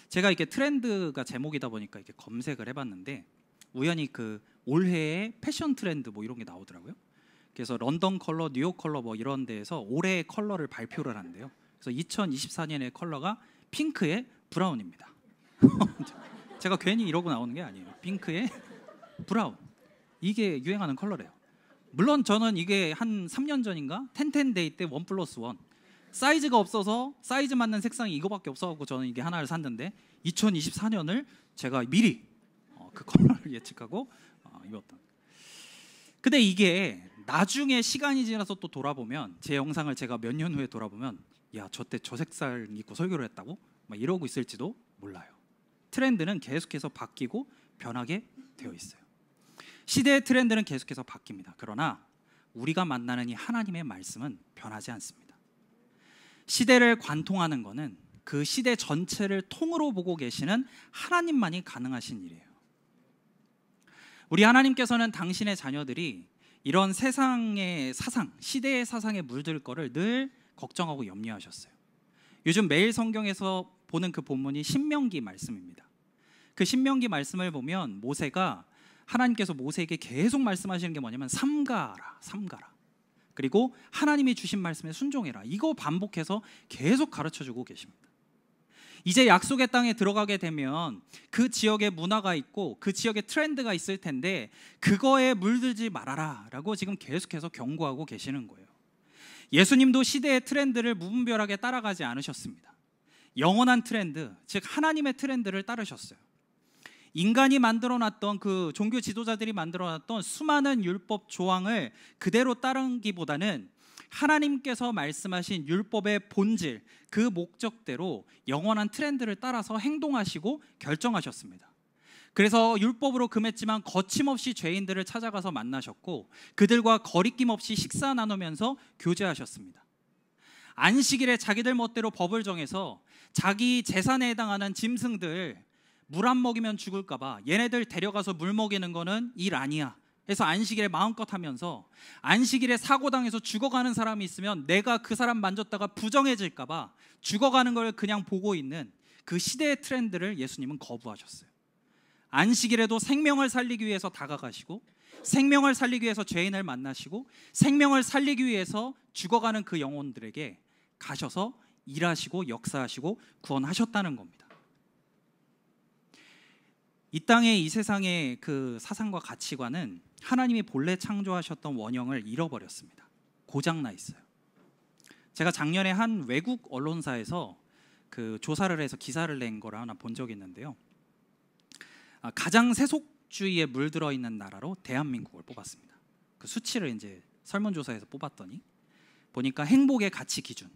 제가 이렇게 트렌드가 제목이다 보니까 이렇게 검색을 해봤는데 우연히 그 올해의 패션 트렌드 뭐 이런 게 나오더라고요. 그래서 런던 컬러, 뉴욕 컬러 뭐 이런 데에서 올해의 컬러를 발표를 하는데요. 그래서 2024년의 컬러가 핑크의 브라운입니다. 제가 괜히 이러고 나오는 게 아니에요. 핑크의 브라운. 이게 유행하는 컬러래요. 물론 저는 이게 한 3년 전인가 텐텐데이 때 1+1 사이즈가 없어서 사이즈 맞는 색상이 이거밖에 없어갖고 저는 이게 하나를 샀는데 2024년을 제가 미리 그 컬러를 예측하고 입었던. 근데 이게 나중에 시간이 지나서 또 돌아보면 제 영상을 제가 몇 년 후에 돌아보면 야, 저때 저 색깔 입고 설교를 했다고? 막 이러고 있을지도 몰라요. 트렌드는 계속해서 바뀌고 변하게 되어 있어요. 시대의 트렌드는 계속해서 바뀝니다. 그러나 우리가 만나는 이 하나님의 말씀은 변하지 않습니다. 시대를 관통하는 것은 그 시대 전체를 통으로 보고 계시는 하나님만이 가능하신 일이에요. 우리 하나님께서는 당신의 자녀들이 이런 세상의 사상, 시대의 사상에 물들 거를 늘 걱정하고 염려하셨어요. 요즘 매일 성경에서 보는 그 본문이 신명기 말씀입니다. 그 신명기 말씀을 보면 모세가 하나님께서 모세에게 계속 말씀하시는 게 뭐냐면 삼가라, 삼가라. 그리고 하나님이 주신 말씀에 순종해라. 이거 반복해서 계속 가르쳐주고 계십니다. 이제 약속의 땅에 들어가게 되면 그 지역의 문화가 있고 그 지역의 트렌드가 있을 텐데 그거에 물들지 말아라 라고 지금 계속해서 경고하고 계시는 거예요. 예수님도 시대의 트렌드를 무분별하게 따라가지 않으셨습니다. 영원한 트렌드, 즉 하나님의 트렌드를 따르셨어요. 인간이 만들어놨던 그 종교 지도자들이 만들어놨던 수많은 율법 조항을 그대로 따르기보다는 하나님께서 말씀하신 율법의 본질, 그 목적대로 영원한 트렌드를 따라서 행동하시고 결정하셨습니다. 그래서 율법으로 금했지만 거침없이 죄인들을 찾아가서 만나셨고 그들과 거리낌 없이 식사 나누면서 교제하셨습니다. 안식일에 자기들 멋대로 법을 정해서 자기 재산에 해당하는 짐승들 물 안 먹이면 죽을까 봐 얘네들 데려가서 물 먹이는 거는 일 아니야 해서 안식일에 마음껏 하면서 안식일에 사고당해서 죽어가는 사람이 있으면 내가 그 사람 만졌다가 부정해질까 봐 죽어가는 걸 그냥 보고 있는 그 시대의 트렌드를 예수님은 거부하셨어요. 안식일에도 생명을 살리기 위해서 다가가시고 생명을 살리기 위해서 죄인을 만나시고 생명을 살리기 위해서 죽어가는 그 영혼들에게 가셔서 일하시고 역사하시고 구원하셨다는 겁니다. 이 땅의 이 세상의 그 사상과 가치관은 하나님이 본래 창조하셨던 원형을 잃어버렸습니다. 고장나 있어요. 제가 작년에 한 외국 언론사에서 그 조사를 해서 기사를 낸 거를 하나 본 적이 있는데요. 가장 세속주의에 물들어 있는 나라로 대한민국을 뽑았습니다. 그 수치를 이제 설문조사에서 뽑았더니 보니까 행복의 가치 기준,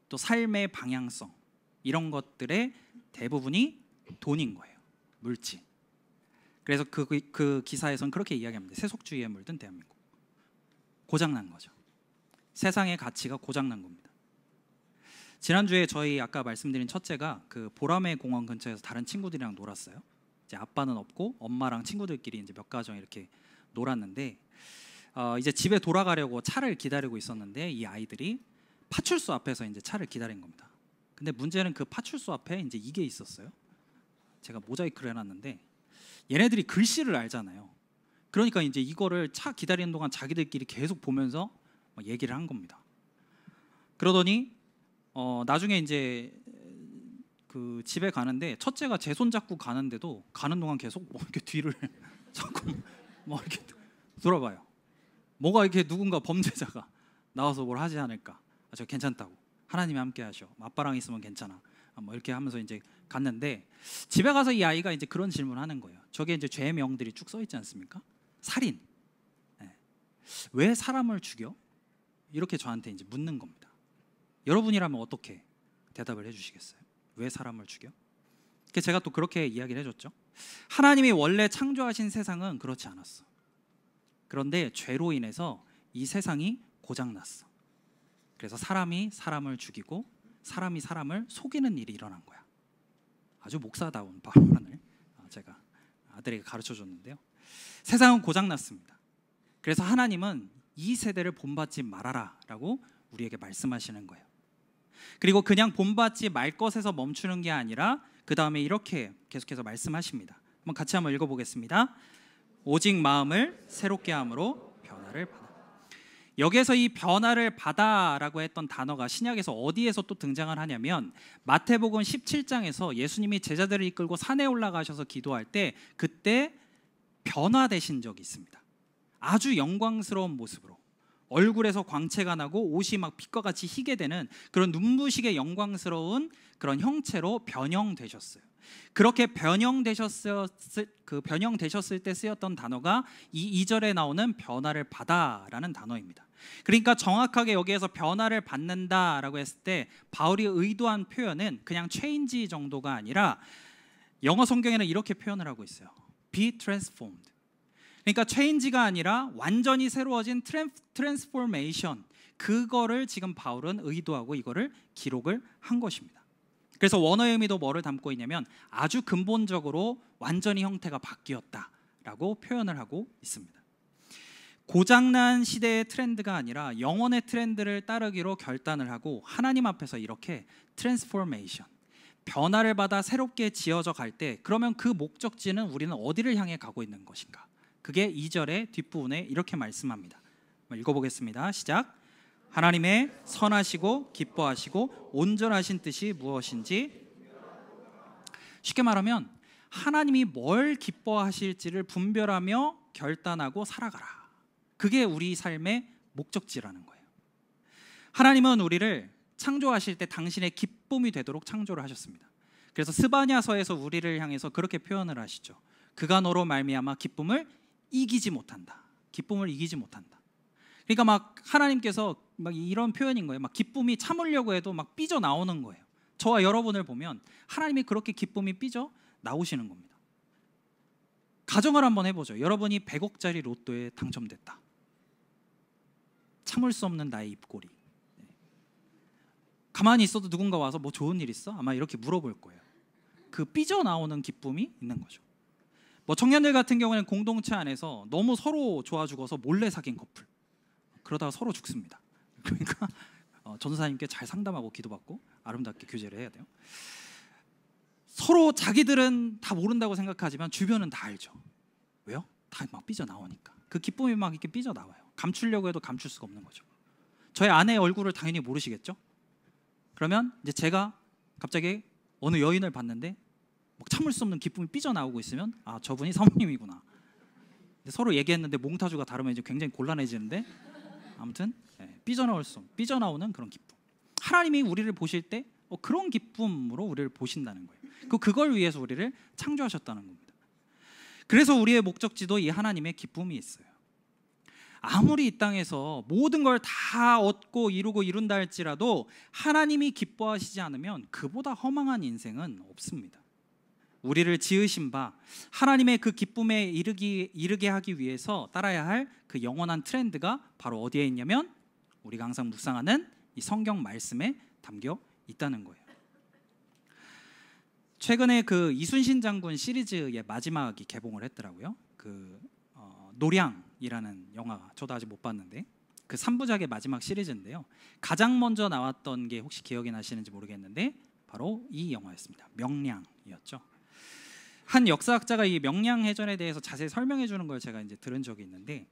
또 삶의 방향성 이런 것들의 대부분이 돈인 거예요. 물질. 그래서 그 기사에서는 그렇게 이야기합니다. 세속주의에 물든 대한민국. 고장난 거죠. 세상의 가치가 고장난 겁니다. 지난주에 저희 아까 말씀드린 첫째가 그 보라매 공원 근처에서 다른 친구들이랑 놀았어요. 이제 아빠는 없고 엄마랑 친구들끼리 이제 몇 가정 이렇게 놀았는데 이제 집에 돌아가려고 차를 기다리고 있었는데 이 아이들이 파출소 앞에서 이제 차를 기다린 겁니다. 근데 문제는 그 파출소 앞에 이제 이게 있었어요. 제가 모자이크를 해놨는데 얘네들이 글씨를 알잖아요. 그러니까 이제 이거를 차 기다리는 동안 자기들끼리 계속 보면서 얘기를 한 겁니다. 그러더니 나중에 이제 그 집에 가는데 첫째가 제 손 잡고 가는데도 가는 동안 계속 뭐 이렇게 뒤를 자꾸 뭐 이렇게 돌아봐요. 뭐가 이렇게 누군가 범죄자가 나와서 뭘 하지 않을까? 저 괜찮다고. 하나님이 함께 하셔. 아빠랑 있으면 괜찮아. 뭐 이렇게 하면서 이제 갔는데 집에 가서 이 아이가 이제 그런 질문을 하는 거예요. 저게 이제 죄의 명들이 쭉 써 있지 않습니까? 살인. 네. 왜 사람을 죽여? 이렇게 저한테 이제 묻는 겁니다. 여러분이라면 어떻게 대답을 해주시겠어요? 왜 사람을 죽여? 제가 또 그렇게 이야기를 해줬죠. 하나님이 원래 창조하신 세상은 그렇지 않았어. 그런데 죄로 인해서 이 세상이 고장났어. 그래서 사람이 사람을 죽이고 사람이 사람을 속이는 일이 일어난 거야. 아주 목사다운 발언을 제가 아들에게 가르쳐줬는데요. 세상은 고장났습니다. 그래서 하나님은 이 세대를 본받지 말아라 라고 우리에게 말씀하시는 거예요. 그리고 그냥 본받지 말 것에서 멈추는 게 아니라 그 다음에 이렇게 계속해서 말씀하십니다. 같이 한번 읽어보겠습니다. 오직 마음을 새롭게 함으로 변화를 받아. 여기에서 이 변화를 받아라고 했던 단어가 신약에서 어디에서 또 등장을 하냐면 마태복음 17장에서 예수님이 제자들을 이끌고 산에 올라가셔서 기도할 때 그때 변화되신 적이 있습니다. 아주 영광스러운 모습으로 얼굴에서 광채가 나고 옷이 막 빛과 같이 희게 되는 그런 눈부시게 영광스러운 그런 형체로 변형되셨어요. 그렇게 변형되셨을 때 쓰였던 단어가 이 2절에 나오는 변화를 받아라는 단어입니다. 그러니까 정확하게 여기에서 변화를 받는다라고 했을 때 바울이 의도한 표현은 그냥 change 정도가 아니라 영어 성경에는 이렇게 표현을 하고 있어요. be transformed. 그러니까 change가 아니라 완전히 새로워진 transformation, 그거를 지금 바울은 의도하고 이거를 기록을 한 것입니다. 그래서 원어의 의미도 뭐를 담고 있냐면 아주 근본적으로 완전히 형태가 바뀌었다라고 표현을 하고 있습니다. 고장난 시대의 트렌드가 아니라 영원의 트렌드를 따르기로 결단을 하고 하나님 앞에서 이렇게 트랜스포메이션, 변화를 받아 새롭게 지어져 갈 때 그러면 그 목적지는 우리는 어디를 향해 가고 있는 것인가? 그게 2절의 뒷부분에 이렇게 말씀합니다. 읽어보겠습니다. 시작. 하나님의 선하시고 기뻐하시고 온전하신 뜻이 무엇인지, 쉽게 말하면 하나님이 뭘 기뻐하실지를 분별하며 결단하고 살아가라. 그게 우리 삶의 목적지라는 거예요. 하나님은 우리를 창조하실 때 당신의 기쁨이 되도록 창조를 하셨습니다. 그래서 스바냐서에서 우리를 향해서 그렇게 표현을 하시죠. 그가 너로 말미암아 기쁨을 이기지 못한다. 기쁨을 이기지 못한다. 그러니까 막 하나님께서 막 이런 표현인 거예요. 막 기쁨이 참으려고 해도 막 삐져 나오는 거예요. 저와 여러분을 보면 하나님이 그렇게 기쁨이 삐져 나오시는 겁니다. 가정을 한번 해보죠. 여러분이 100억짜리 로또에 당첨됐다. 참을 수 없는 나의 입꼬리. 가만히 있어도 누군가 와서 뭐 좋은 일 있어? 아마 이렇게 물어볼 거예요. 그 삐져나오는 기쁨이 있는 거죠. 뭐 청년들 같은 경우에는 공동체 안에서 너무 서로 좋아 죽어서 몰래 사귄 커플, 그러다가 서로 죽습니다. 그러니까 전도사님께 잘 상담하고 기도받고 아름답게 교제를 해야 돼요. 서로 자기들은 다 모른다고 생각하지만 주변은 다 알죠. 왜요? 다 막 삐져나오니까. 그 기쁨이 막 이렇게 삐져나와요. 감추려고 해도 감출 수가 없는 거죠. 저의 아내의 얼굴을 당연히 모르시겠죠? 그러면 이제 제가 갑자기 어느 여인을 봤는데 막 참을 수 없는 기쁨이 삐져나오고 있으면 아, 저분이 사모님이구나. 서로 얘기했는데 몽타주가 다르면 이제 굉장히 곤란해지는데, 아무튼 삐져나오는 그런 기쁨. 하나님이 우리를 보실 때 그런 기쁨으로 우리를 보신다는 거예요. 그걸 위해서 우리를 창조하셨다는 겁니다. 그래서 우리의 목적지도 이 하나님의 기쁨이 있어요. 아무리 이 땅에서 모든 걸 다 얻고 이루고 이룬다 할지라도 하나님이 기뻐하시지 않으면 그보다 허망한 인생은 없습니다. 우리를 지으신 바 하나님의 그 기쁨에 이르게 하기 위해서 따라야 할 그 영원한 트렌드가 바로 어디에 있냐면 우리가 항상 묵상하는 이 성경 말씀에 담겨 있다는 거예요. 최근에 그 이순신 장군 시리즈의 마지막이 개봉을 했더라고요. 그 노량이라는 영화, 저도 아직 못 봤는데 그 3부작의 마지막 시리즈인데요. 가장 먼저 나왔던 게 혹시 기억이 나시는지 모르겠는데 바로 이 영화였습니다. 명량이었죠. 한 역사학자가 이 명량해전에 대해서 자세히 설명해 주는 걸 제가 이제 들은 적이 있는데,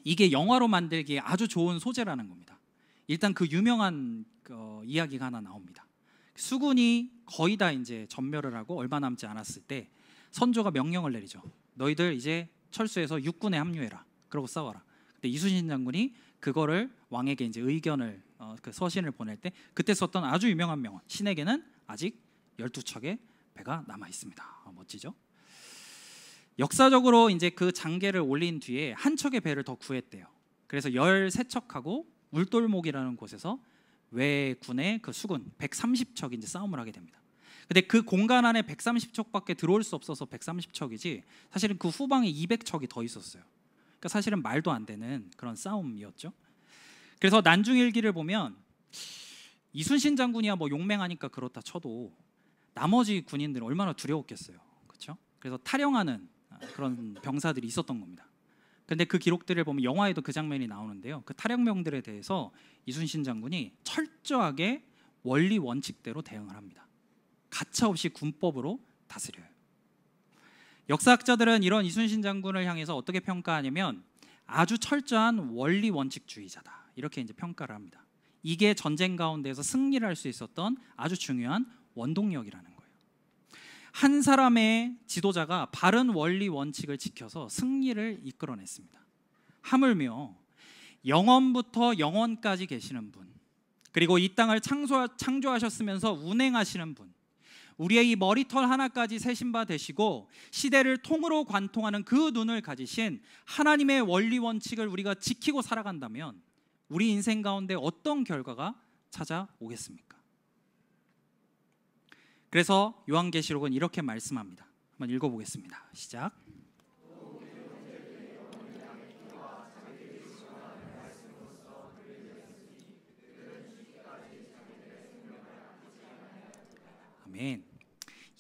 이게 영화로 만들기에 아주 좋은 소재라는 겁니다. 일단 그 유명한 이야기가 하나 나옵니다. 수군이 거의 다 이제 전멸을 하고 얼마 남지 않았을 때 선조가 명령을 내리죠. 너희들 이제 철수해서 육군에 합류해라. 그러고 싸워라. 근데 이순신 장군이 그거를 왕에게 이제 의견을 그 서신을 보낼 때 그때 썼던 아주 유명한 명언, 신에게는 아직 12척의 배가 남아 있습니다. 멋지죠? 역사적으로 이제 그 장계를 올린 뒤에 한 척의 배를 더 구했대요. 그래서 13척하고 울돌목이라는 곳에서 왜군의 그 수군 130척이 이제 싸움을 하게 됩니다. 근데 그 공간 안에 130척밖에 들어올 수 없어서 130척이지 사실은 그 후방에 200척이 더 있었어요. 그러니까 사실은 말도 안 되는 그런 싸움이었죠. 그래서 난중일기를 보면 이순신 장군이야 뭐 용맹하니까 그렇다 쳐도 나머지 군인들은 얼마나 두려웠겠어요. 그렇죠? 그래서 탈영하는 그런 병사들이 있었던 겁니다. 근데 그 기록들을 보면 영화에도 그 장면이 나오는데요. 그 탈영병들에 대해서 이순신 장군이 철저하게 원리 원칙대로 대응을 합니다. 가차없이 군법으로 다스려요. 역사학자들은 이런 이순신 장군을 향해서 어떻게 평가하냐면 아주 철저한 원리 원칙주의자다, 이렇게 이제 평가를 합니다. 이게 전쟁 가운데서 승리를 할 수 있었던 아주 중요한 원동력이라는 거예요. 한 사람의 지도자가 바른 원리 원칙을 지켜서 승리를 이끌어냈습니다. 하물며 영원부터 영원까지 계시는 분, 그리고 이 땅을 창조하셨으면서 운행하시는 분, 우리의 이 머리털 하나까지 세신 바 되시고 시대를 통으로 관통하는 그 눈을 가지신 하나님의 원리 원칙을 우리가 지키고 살아간다면 우리 인생 가운데 어떤 결과가 찾아오겠습니까? 그래서 요한계시록은 이렇게 말씀합니다. 한번 읽어보겠습니다. 시작. 아멘.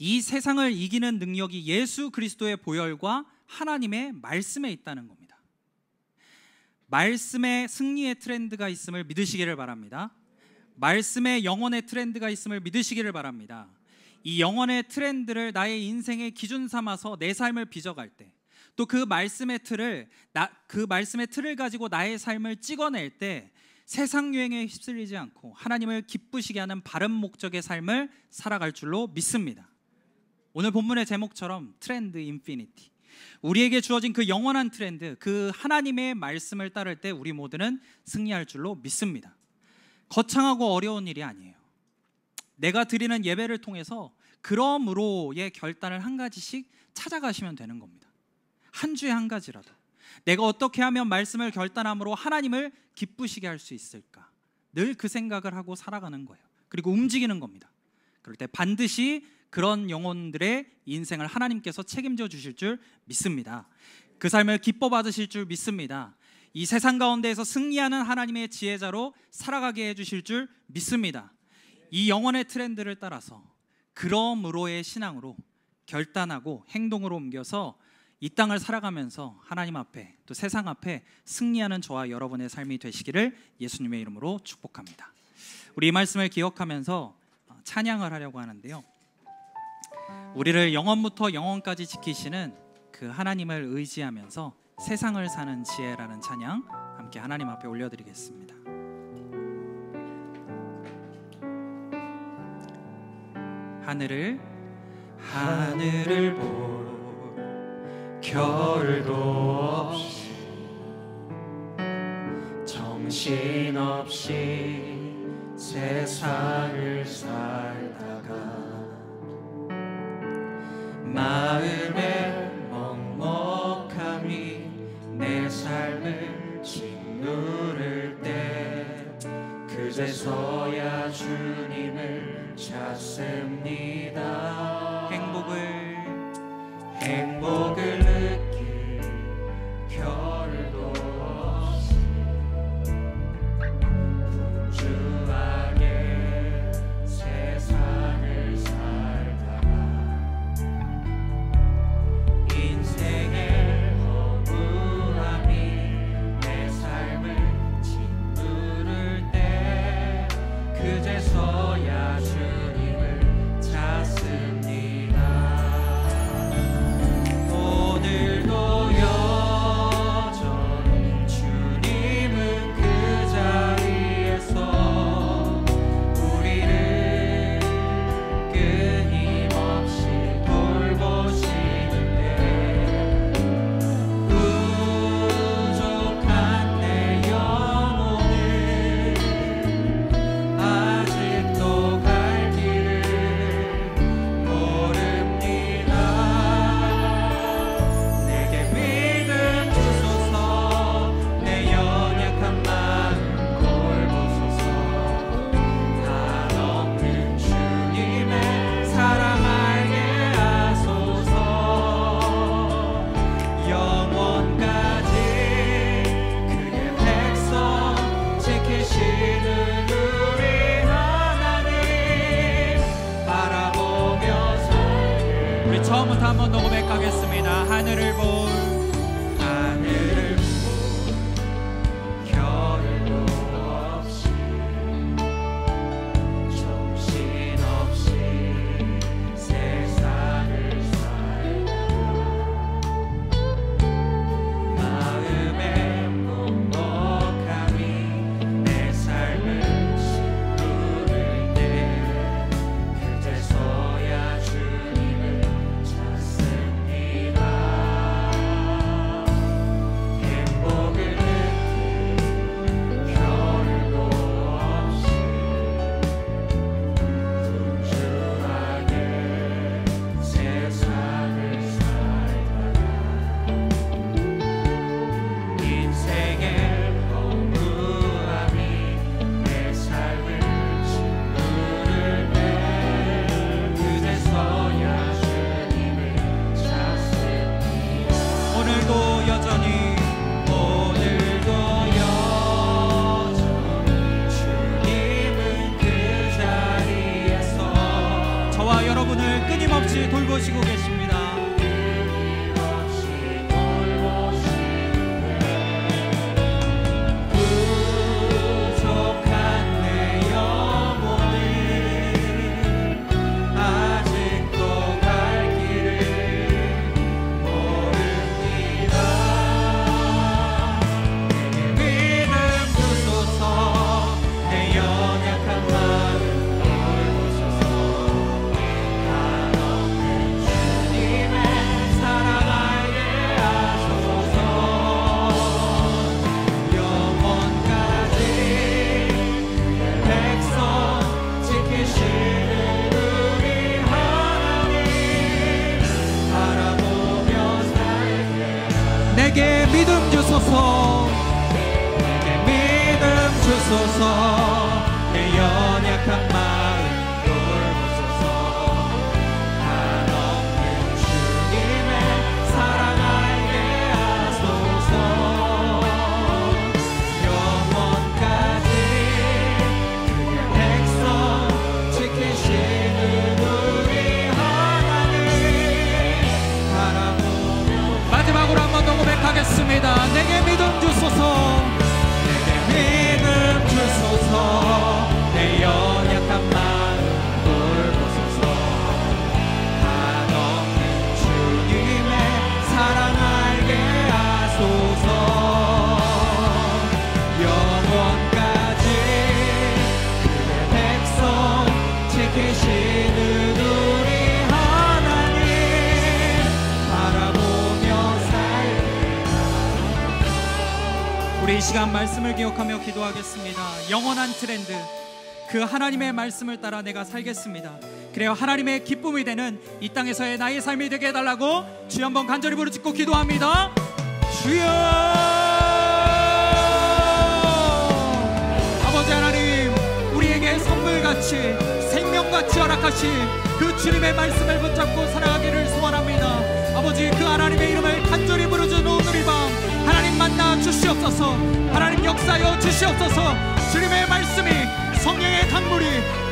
이 세상을 이기는 능력이 예수 그리스도의 보혈과 하나님의 말씀에 있다는 겁니다. 말씀에 승리의 트렌드가 있음을 믿으시기를 바랍니다. 말씀에 영원의 트렌드가 있음을 믿으시기를 바랍니다. 이 영원의 트렌드를 나의 인생의 기준 삼아서 내 삶을 빚어갈 때, 또 그 말씀의 틀을 가지고 나의 삶을 찍어낼 때 세상 유행에 휩쓸리지 않고 하나님을 기쁘시게 하는 바른 목적의 삶을 살아갈 줄로 믿습니다. 오늘 본문의 제목처럼 트렌드 인피니티, 우리에게 주어진 그 영원한 트렌드, 그 하나님의 말씀을 따를 때 우리 모두는 승리할 줄로 믿습니다. 거창하고 어려운 일이 아니에요. 내가 드리는 예배를 통해서 그러므로의 결단을 한 가지씩 찾아가시면 되는 겁니다. 한 주에 한 가지라도 내가 어떻게 하면 말씀을 결단함으로 하나님을 기쁘시게 할 수 있을까, 늘 그 생각을 하고 살아가는 거예요. 그리고 움직이는 겁니다. 그럴 때 반드시 그런 영혼들의 인생을 하나님께서 책임져 주실 줄 믿습니다. 그 삶을 기뻐 받으실 줄 믿습니다. 이 세상 가운데에서 승리하는 하나님의 지혜자로 살아가게 해주실 줄 믿습니다. 이 영혼의 트렌드를 따라서 그러므로의 신앙으로 결단하고 행동으로 옮겨서 이 땅을 살아가면서 하나님 앞에 또 세상 앞에 승리하는 저와 여러분의 삶이 되시기를 예수님의 이름으로 축복합니다. 우리 이 말씀을 기억하면서 찬양을 하려고 하는데요, 우리를 영원부터 영원까지 지키시는 그 하나님을 의지하면서 세상을 사는 지혜라는 찬양 함께 하나님 앞에 올려드리겠습니다. 하늘을 볼 겨울도 없이 정신없이 세상을 살다가 마음의 먹먹함이 내 삶을 짓누를 때 그제서야 주님을 찾습니다. 행복을 느낄 겨울도 없이 분주하게 세상을 살다가 인생의 허무함이 내 삶을 짓누를 때 그제서야 주님을 찾습니다. 처음부터 한 번 더 고백하겠습니다. 하늘을 볼 겨울도 없이 정신없이 세상을 살다가 마음의 먹먹함이 내 삶을 짓누를 때 그제서야 주님을 찾습니다. 끊임없이 돌보시고 계십니다. 내게 믿음 주소서, 내게 믿음 주소서, 내 연약한 마음 돌보소서. 한없는 주님의 사랑 알게 하소서. 영원까지 그의 백성 지키시는 우리 하나님 바라보며. 마지막으로 한 번 더 고백하겠습니다. 내게 믿음 주소서, 내게 믿음 주소서, 내 연약한 마음 돌보소서. 한없는 주님의 사랑 알게 하소서. 영원까지 그의 백성 지키시는 우리 하나님 바라보며 우리 이 시간 말씀을 기억하며 기도하겠습니다. 영원한 트렌드, 그 하나님의 말씀을 따라 내가 살겠습니다. 그래요, 하나님의 기쁨이 되는 이 땅에서의 나의 삶이 되게 해달라고 주여 한번 간절히 부르짖고 기도합니다. 주여! 아버지 하나님, 우리에게 선물같이 생명같이 허락하신 그 주님의 말씀을 붙잡고 살아가기를 소원합니다. 아버지, 그 하나님의 이름을 간절히 부르짖는 오늘 이 밤 하나님 만나 주시옵소서. 하나님 역사여 주시옵소서. 주님의 말씀이 성령의 강물이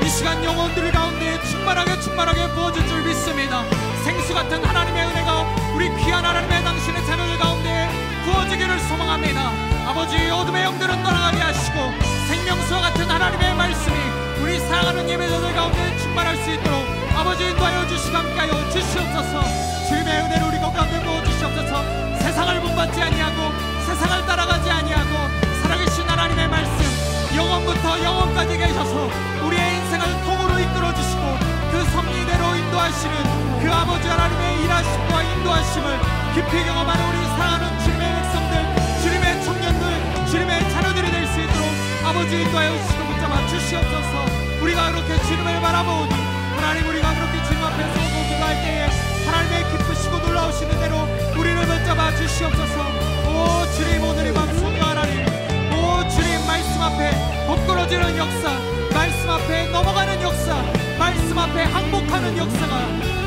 이 시간 영혼들 가운데 충만하게 부어질 줄 믿습니다. 생수 같은 하나님의 은혜가 우리 귀한 하나님의 당신의 자녀들 가운데 부어지기를 소망합니다. 아버지, 어둠의 영들은 떠나가게 하시고 생명수와 같은 하나님의 말씀이 우리 사랑하는 예배자들 가운데 충만할 수 있도록 아버지 인도하여 주시고 함께하여 주시옵소서. 주님의 은혜를 우리 가운데 부어주시옵소서. 세상을 본받지 아니하고 세상을 따라가지 아니하고 살아계신 하나님의 말씀 영원부터 영원까지 계셔서 우리의 인생을 통으로 이끌어주시고 그 섭리대로 인도하시는 그 아버지 하나님의 일하심과 인도하심을 깊이 경험하는 우리 사랑하는 주님의 백성들, 주님의 청년들, 주님의 자녀들이 될 수 있도록 아버지 인도하여 주시고 붙잡아 주시옵소서. 우리가 그렇게 주님을 바라보니 하나님, 우리가 그렇게 주님 앞에 서고 기도할 때에 하나님의 기쁘시고 놀라우시는 대로 우리를 붙잡아 주시옵소서. 오 주님, 오늘 이 밤 성령 하나님, 오 주님, 말씀 앞에 엎그러지는 역사, 말씀 앞에 넘어가는 역사, 말씀 앞에 항복하는 역사가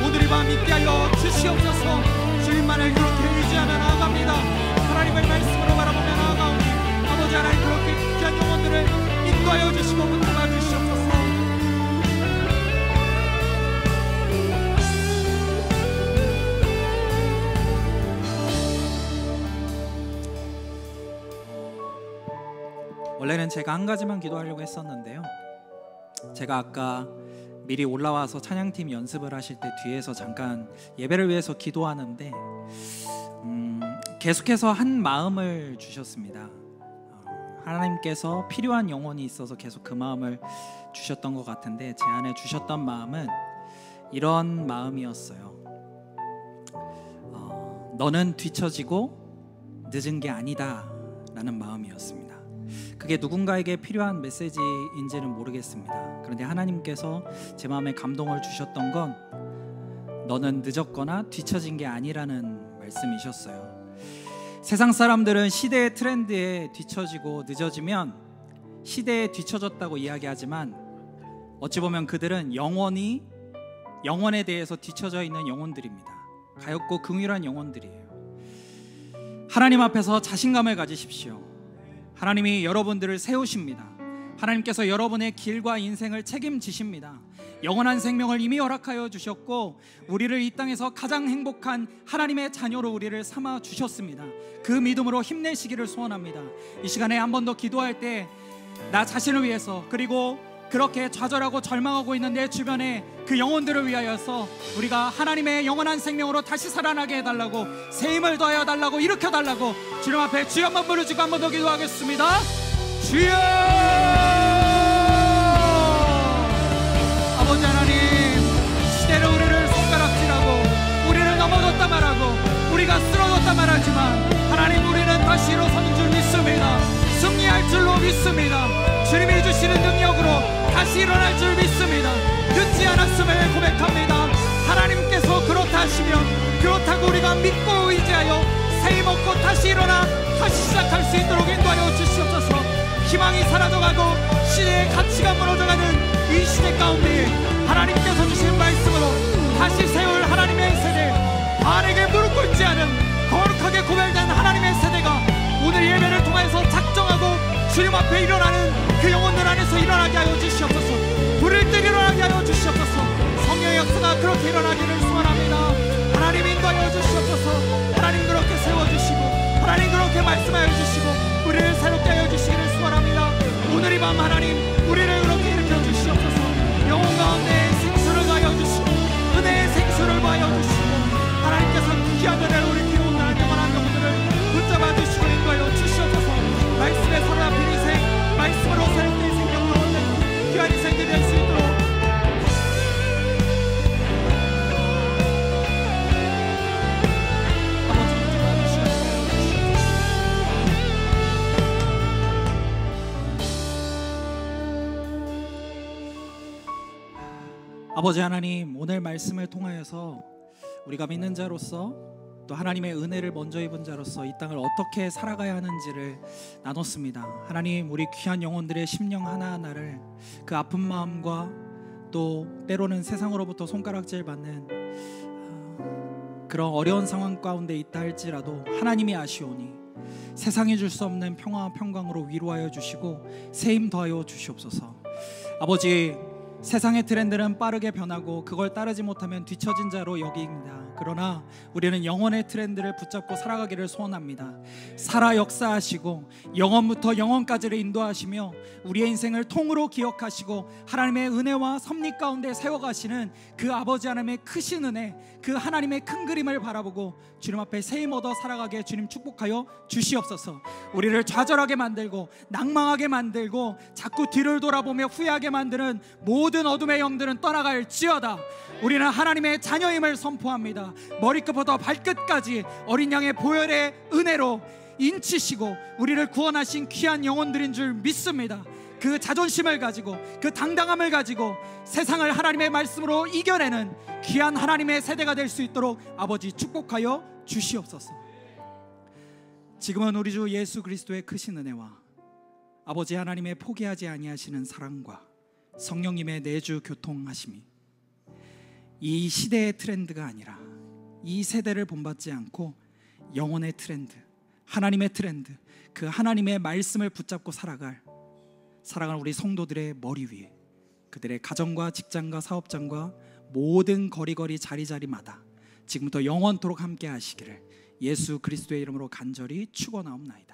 오늘 이 밤 있게 하여 주시옵소서. 주님만을 그렇게 의지하며 나아갑니다. 하나님의 말씀으로 바라보며 나아가오니 아버지 하나님, 그렇게 귀한 영혼들을 인도하여 주시고 붙잡아 주시옵소서. 원래는 제가 한 가지만 기도하려고 했었는데요, 제가 아까 미리 올라와서 찬양팀 연습을 하실 때 뒤에서 잠깐 예배를 위해서 기도하는데 계속해서 한 마음을 주셨습니다. 하나님께서 필요한 영혼이 있어서 계속 그 마음을 주셨던 것 같은데, 제 안에 주셨던 마음은 이런 마음이었어요. 너는 뒤처지고 늦은 게 아니다 라는 마음이었습니다. 그게 누군가에게 필요한 메시지인지는 모르겠습니다. 그런데 하나님께서 제 마음에 감동을 주셨던 건 너는 늦었거나 뒤처진 게 아니라는 말씀이셨어요. 세상 사람들은 시대의 트렌드에 뒤처지고 늦어지면 시대에 뒤처졌다고 이야기하지만, 어찌 보면 그들은 영혼에 대해서 뒤처져 있는 영혼들입니다. 가엾고 긍휼한 영혼들이에요. 하나님 앞에서 자신감을 가지십시오. 하나님이 여러분들을 세우십니다. 하나님께서 여러분의 길과 인생을 책임지십니다. 영원한 생명을 이미 허락하여 주셨고 우리를 이 땅에서 가장 행복한 하나님의 자녀로 우리를 삼아 주셨습니다. 그 믿음으로 힘내시기를 소원합니다. 이 시간에 한 번 더 기도할 때 나 자신을 위해서, 그리고 그렇게 좌절하고 절망하고 있는 내 주변에 그 영혼들을 위하여서 우리가 하나님의 영원한 생명으로 다시 살아나게 해달라고, 새 힘을 더하여 달라고, 일으켜 달라고 주님 앞에 주여 한번 부르시고 한 번 더 기도하겠습니다. 주여! 아버지 하나님, 시대는 우리를 손가락질하고 우리를 넘어졌다 말하고 우리가 쓰러졌다 말하지만 하나님, 우리는 다시 일어서는 줄 믿습니다. 승리할 줄로 믿습니다. 주님이 주시는 능력으로 다시 일어날 줄 믿습니다. 늦지 않았음을 고백합니다. 하나님께서 그렇다 하시면, 그렇다고 우리가 믿고 의지하여 새힘 얻고 다시 일어나 다시 시작할 수 있도록 인도하여 주시옵소서. 희망이 사라져가고 시대의 가치가 무너져가는 이 시대 가운데 하나님께서 주신 말씀으로 다시 세울 하나님의 세대, 바알에게 무릎 꿇지 않은 거룩하게 구별된 하나님의 세대가 오늘 예배를 통해서 작정하고 주님 앞에 일어나는 그 영혼들 안에서 일어나게 하여 주시옵소서. 불을 때 일어나게 하여 주시옵소서. 성령의 역사가 그렇게 일어나기를 소원합니다. 하나님 인도하여 주시옵소서. 하나님 그렇게 세워주시고 하나님 그렇게 말씀하여 주시고 우리를 새롭게 하여 주시기를 소원합니다. 오늘 이 밤 하나님, 우리를 그렇게 일으켜 주시옵소서. 영혼 가운데 생수를 가하여 주시고 은혜의 생수를 부하여 주시고 하나님께서 귀한 은혜를 우리 귀여운 나라의 영원한 영혼들을 붙잡아 주시고 인도하여 주시옵소서. 말씀에 사로잡힌 인생, 말씀으로 새롭게 생명 가운데 귀한 인생들이 될 수 있도록 아버지 붙잡아 주시옵소서. 아버지 하나님, 오늘 말씀을 통하여서 우리가 믿는 자로서 또 하나님의 은혜를 먼저 입은 자로서 이 땅을 어떻게 살아가야 하는지를 나눴습니다. 하나님, 우리 귀한 영혼들의 심령 하나하나를 그 아픈 마음과 또 때로는 세상으로부터 손가락질 받는 그런 어려운 상황 가운데 있다 할지라도 하나님이 아시오니 세상이 줄 수 없는 평화와 평강으로 위로하여 주시고 새 힘 더하여 주시옵소서. 아버지, 세상의 트렌드는 빠르게 변하고 그걸 따르지 못하면 뒤처진 자로 여깁니다. 그러나 우리는 영혼의 트렌드를 붙잡고 살아가기를 소원합니다. 살아 역사하시고 영원부터 영원까지를 인도하시며 우리의 인생을 통으로 기억하시고 하나님의 은혜와 섭리 가운데 세워가시는 그 아버지 하나님의 크신 은혜, 그 하나님의 큰 그림을 바라보고 주님 앞에 새 힘 얻어 살아가게 주님 축복하여 주시옵소서. 우리를 좌절하게 만들고 낭망하게 만들고 자꾸 뒤를 돌아보며 후회하게 만드는 모든 어둠의 영들은 떠나갈지어다. 우리는 하나님의 자녀임을 선포합니다. 머리끝부터 발끝까지 어린 양의 보혈의 은혜로 인치시고 우리를 구원하신 귀한 영혼들인 줄 믿습니다. 그 자존심을 가지고 그 당당함을 가지고 세상을 하나님의 말씀으로 이겨내는 귀한 하나님의 세대가 될 수 있도록 아버지 축복하여 주시옵소서. 지금은 우리 주 예수 그리스도의 크신 은혜와 아버지 하나님의 포기하지 아니하시는 사랑과 성령님의 내주 교통하심이 이 시대의 트렌드가 아니라 이 세대를 본받지 않고 영혼의 트렌드, 하나님의 트렌드, 그 하나님의 말씀을 붙잡고 살아갈 우리 성도들의 머리 위에, 그들의 가정과 직장과 사업장과 모든 거리거리 자리자리마다 지금부터 영원토록 함께 하시기를 예수 그리스도의 이름으로 간절히 축원하옵나이다.